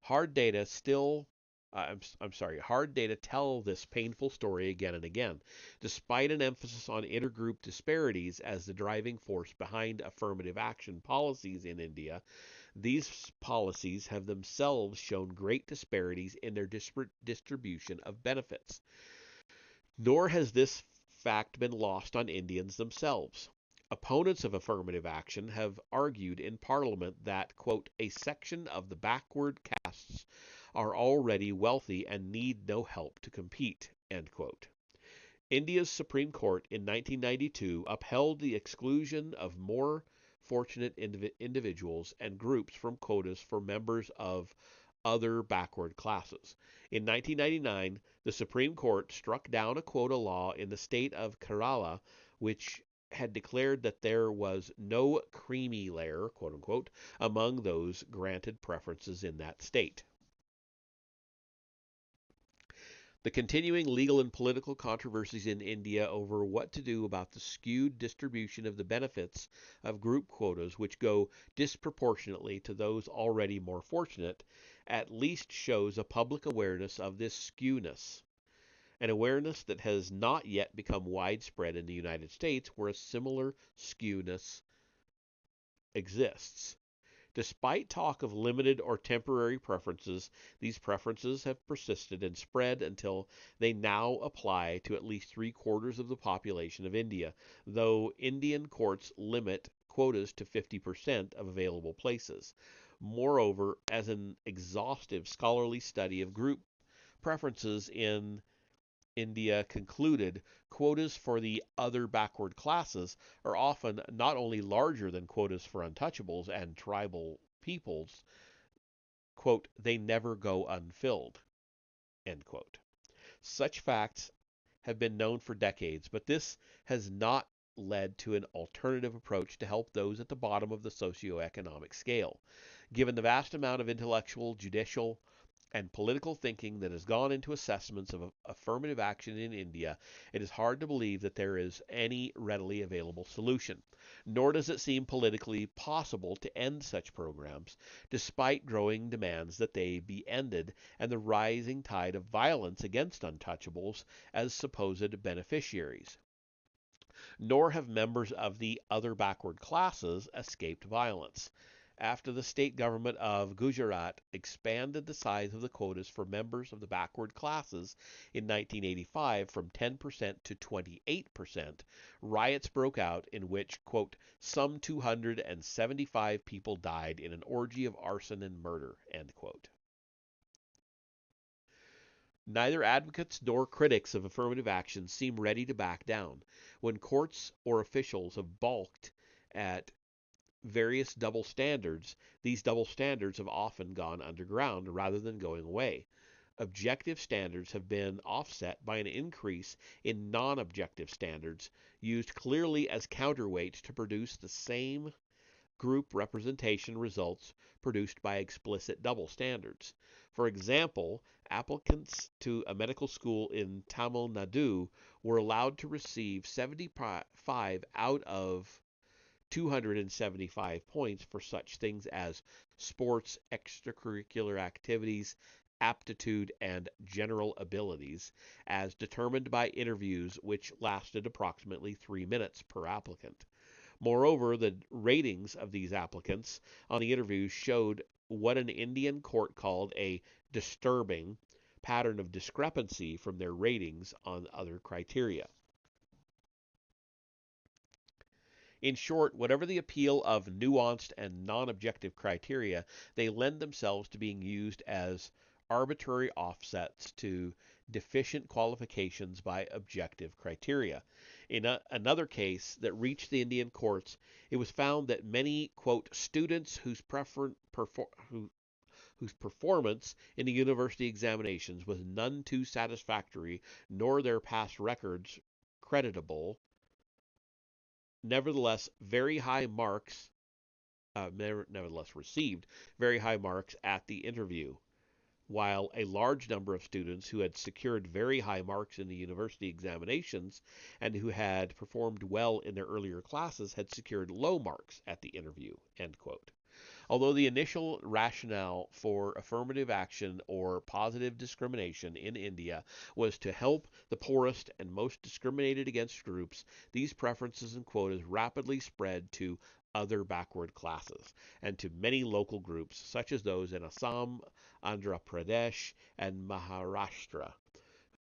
Hard data still hard data tell this painful story again and again. Despite an emphasis on intergroup disparities as the driving force behind affirmative action policies in India, these policies have themselves shown great disparities in their disparate distribution of benefits. Nor has this fact been lost on Indians themselves. Opponents of affirmative action have argued in Parliament that, quote, a section of the backward castes are already wealthy and need no help to compete, end quote. India's Supreme Court in 1992 upheld the exclusion of more fortunate individuals and groups from quotas for members of other backward classes. In 1999, the Supreme Court struck down a quota law in the state of Kerala, which had declared that there was no creamy layer, quote unquote, among those granted preferences in that state. The continuing legal and political controversies in India over what to do about the skewed distribution of the benefits of group quotas, which go disproportionately to those already more fortunate, at least shows a public awareness of this skewness, an awareness that has not yet become widespread in the United States, where a similar skewness exists. Despite talk of limited or temporary preferences, these preferences have persisted and spread until they now apply to at least three-quarters of the population of India, though Indian courts limit quotas to 50% of available places. Moreover, as an exhaustive scholarly study of group preferences in India concluded quotas for the other backward classes are often not only larger than quotas for untouchables and tribal peoples, quote, they never go unfilled, end quote. Such facts have been known for decades, but this has not led to an alternative approach to help those at the bottom of the socioeconomic scale. Given the vast amount of intellectual, judicial, and political thinking that has gone into assessments of affirmative action in India, it is hard to believe that there is any readily available solution. Nor does it seem politically possible to end such programs, despite growing demands that they be ended and the rising tide of violence against untouchables as supposed beneficiaries. Nor have members of the other backward classes escaped violence. After the state government of Gujarat expanded the size of the quotas for members of the backward classes in 1985 from 10% to 28%, riots broke out in which, quote, some 275 people died in an orgy of arson and murder, end quote. Neither advocates nor critics of affirmative action seem ready to back down. When courts or officials have balked at various double standards, these double standards have often gone underground rather than going away. Objective standards have been offset by an increase in non objective standards, used clearly as counterweight to produce the same group representation results produced by explicit double standards. For example, applicants to a medical school in Tamil Nadu were allowed to receive 75 out of 275 points for such things as sports, extracurricular activities, aptitude, and general abilities, as determined by interviews which lasted approximately 3 minutes per applicant. Moreover, the ratings of these applicants on the interviews showed what an Indian court called a disturbing pattern of discrepancy from their ratings on other criteria. In short, whatever the appeal of nuanced and non objective criteria, they lend themselves to being used as arbitrary offsets to deficient qualifications by objective criteria. In another case that reached the Indian courts, it was found that many, quote, students whose performance in the university examinations was none too satisfactory, nor their past records creditable, nevertheless very high marks, nevertheless received very high marks at the interview, while a large number of students who had secured very high marks in the university examinations and who had performed well in their earlier classes had secured low marks at the interview, end quote. Although the initial rationale for affirmative action or positive discrimination in India was to help the poorest and most discriminated against groups, these preferences and quotas rapidly spread to other backward classes and to many local groups, such as those in Assam, Andhra Pradesh, and Maharashtra,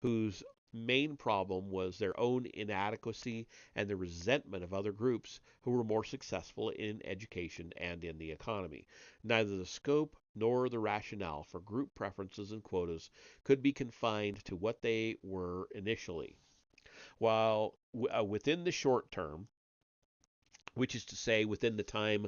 whose main problem was their own inadequacy and the resentment of other groups who were more successful in education and in the economy. Neither the scope nor the rationale for group preferences and quotas could be confined to what they were initially. While within the short term, which is to say within the time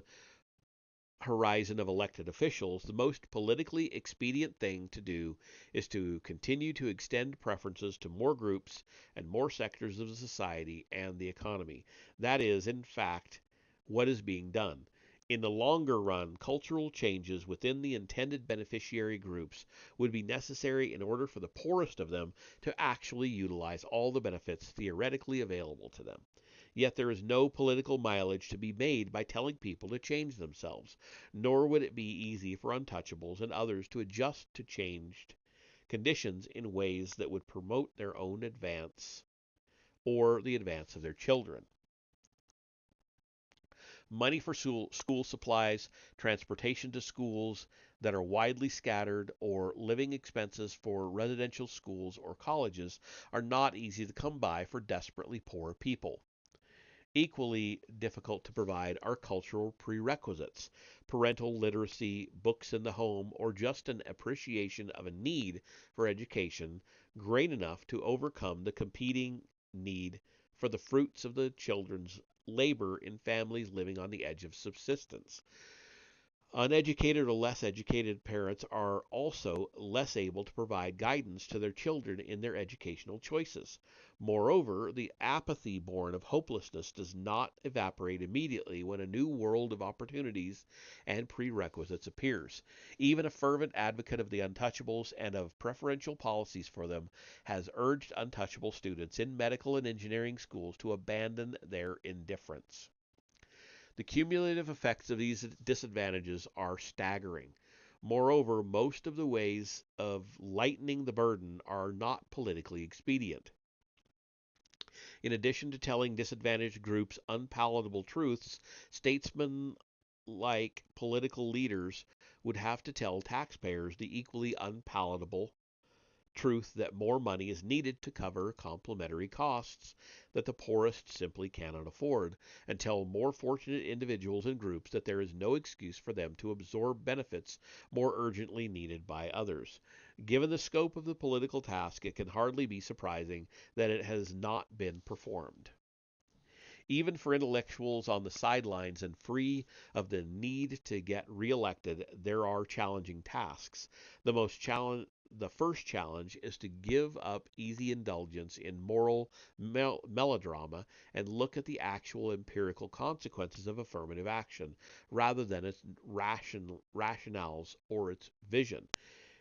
horizon of elected officials, the most politically expedient thing to do is to continue to extend preferences to more groups and more sectors of society and the economy. That is, in fact, what is being done. In the longer run, cultural changes within the intended beneficiary groups would be necessary in order for the poorest of them to actually utilize all the benefits theoretically available to them. Yet there is no political mileage to be made by telling people to change themselves, nor would it be easy for untouchables and others to adjust to changed conditions in ways that would promote their own advance or the advance of their children. Money for school supplies, transportation to schools that are widely scattered, or living expenses for residential schools or colleges are not easy to come by for desperately poor people. Equally difficult to provide are cultural prerequisites, parental literacy, books in the home, or just an appreciation of a need for education great enough to overcome the competing need for the fruits of the children's labor in families living on the edge of subsistence. Uneducated or less educated parents are also less able to provide guidance to their children in their educational choices. Moreover, the apathy born of hopelessness does not evaporate immediately when a new world of opportunities and prerequisites appears. Even a fervent advocate of the untouchables and of preferential policies for them has urged untouchable students in medical and engineering schools to abandon their indifference. The cumulative effects of these disadvantages are staggering. Moreover, most of the ways of lightening the burden are not politically expedient. In addition to telling disadvantaged groups unpalatable truths, statesmen like political leaders would have to tell taxpayers the equally unpalatable truth that more money is needed to cover complementary costs that the poorest simply cannot afford, and tell more fortunate individuals and groups that there is no excuse for them to absorb benefits more urgently needed by others. Given the scope of the political task, it can hardly be surprising that it has not been performed. Even for intellectuals on the sidelines and free of the need to get reelected, there are challenging tasks. The first challenge is to give up easy indulgence in moral melodrama and look at the actual empirical consequences of affirmative action rather than its rationales or its vision.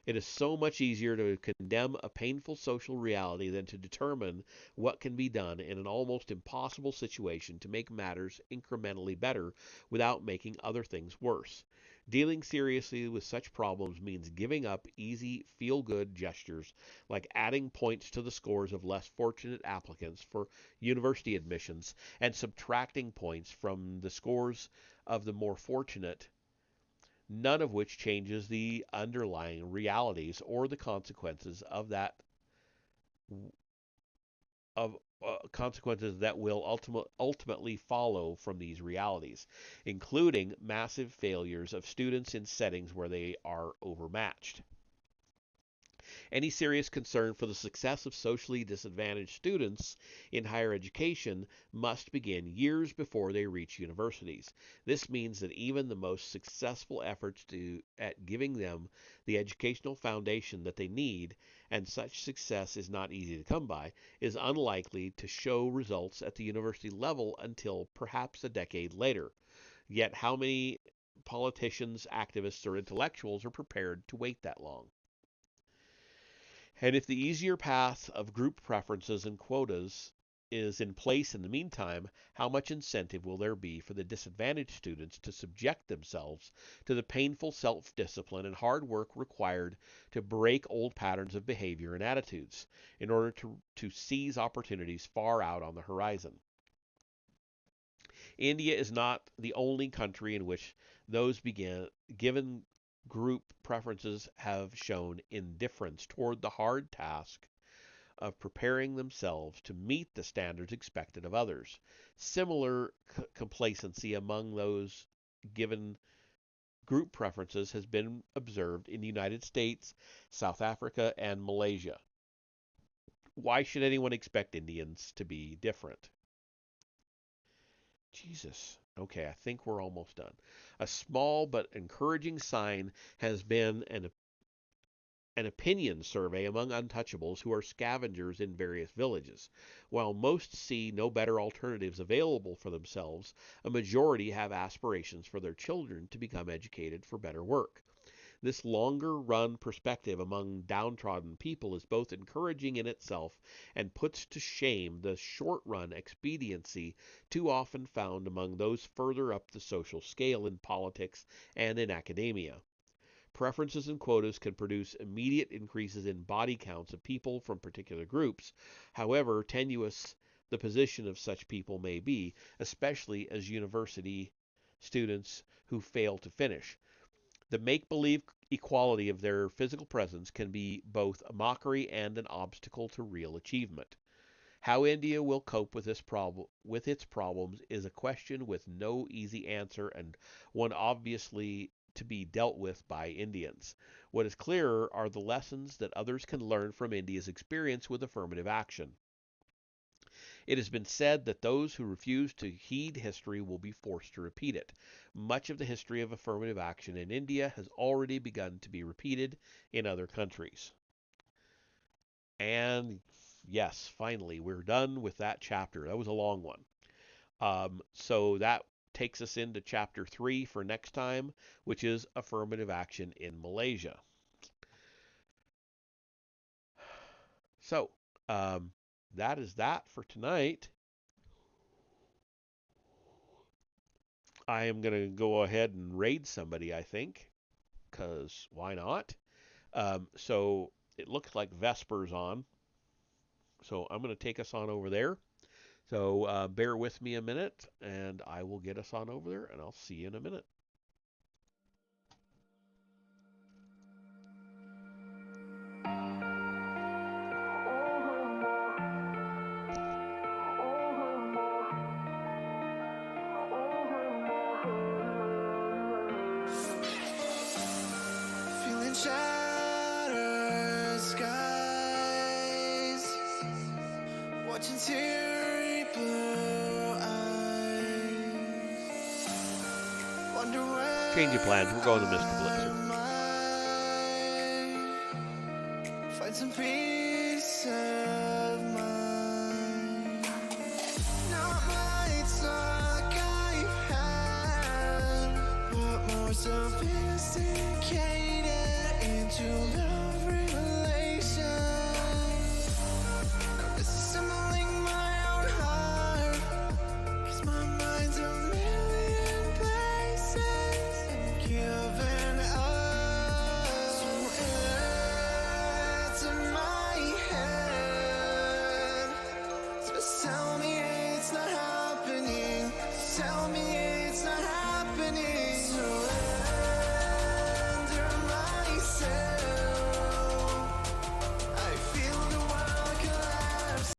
It is so much easier to condemn a painful social reality than to determine what can be done in an almost impossible situation to make matters incrementally better without making other things worse. Dealing seriously with such problems means giving up easy, feel good gestures like adding points to the scores of less fortunate applicants for university admissions and subtracting points from the scores of the more fortunate, none of which changes the underlying realities or the consequences of that of consequences that will ultimately follow from these realities, including massive failures of students in settings where they are overmatched. Any serious concern for the success of socially disadvantaged students in higher education must begin years before they reach universities. This means that even the most successful efforts at giving them the educational foundation that they need, and such success is not easy to come by, is unlikely to show results at the university level until perhaps a decade later. Yet how many politicians, activists, or intellectuals are prepared to wait that long? And if the easier path of group preferences and quotas is in place in the meantime, how much incentive will there be for the disadvantaged students to subject themselves to the painful self discipline and hard work required to break old patterns of behavior and attitudes in order to seize opportunities far out on the horizon? India is not the only country in which those given group preferences have shown indifference toward the hard task of preparing themselves to meet the standards expected of others. Similar complacency among those given group preferences has been observed in the United States, South Africa, and Malaysia. Why should anyone expect Indians to be different? Jesus. Okay, I think we're almost done. A small but encouraging sign has been an opinion survey among untouchables who are scavengers in various villages. While most see no better alternatives available for themselves, a majority have aspirations for their children to become educated for better work. This longer run perspective among downtrodden people is both encouraging in itself and puts to shame the short run expediency too often found among those further up the social scale in politics and in academia. Preferences and quotas can produce immediate increases in body counts of people from particular groups, however tenuous the position of such people may be, especially as university students who fail to finish. The make believe equality of their physical presence can be both a mockery and an obstacle to real achievement. How India will cope with its problems is a question with no easy answer and one obviously to be dealt with by Indians. What is clearer are the lessons that others can learn from India's experience with affirmative action. It has been said that those who refuse to heed history will be forced to repeat it. Much of the history of affirmative action in India has already begun to be repeated in other countries. And yes, finally, we're done with that chapter. That was a long one. So that takes us into chapter 3 for next time, which is affirmative action in Malaysia. So that is that for tonight. I am going to go ahead and raid somebody, I think, because why not? So it looks like Vesper's on. So I'm going to take us on over there. So bear with me a minute, and I will get us on over there, and I'll see you in a minute. Feeling shattered skies, watching teary blue eyes. Wonder where Change of plans. We're going to Mr. Blitzer. find some peace of mind. Not my talk I've had, but more sophisticated into love.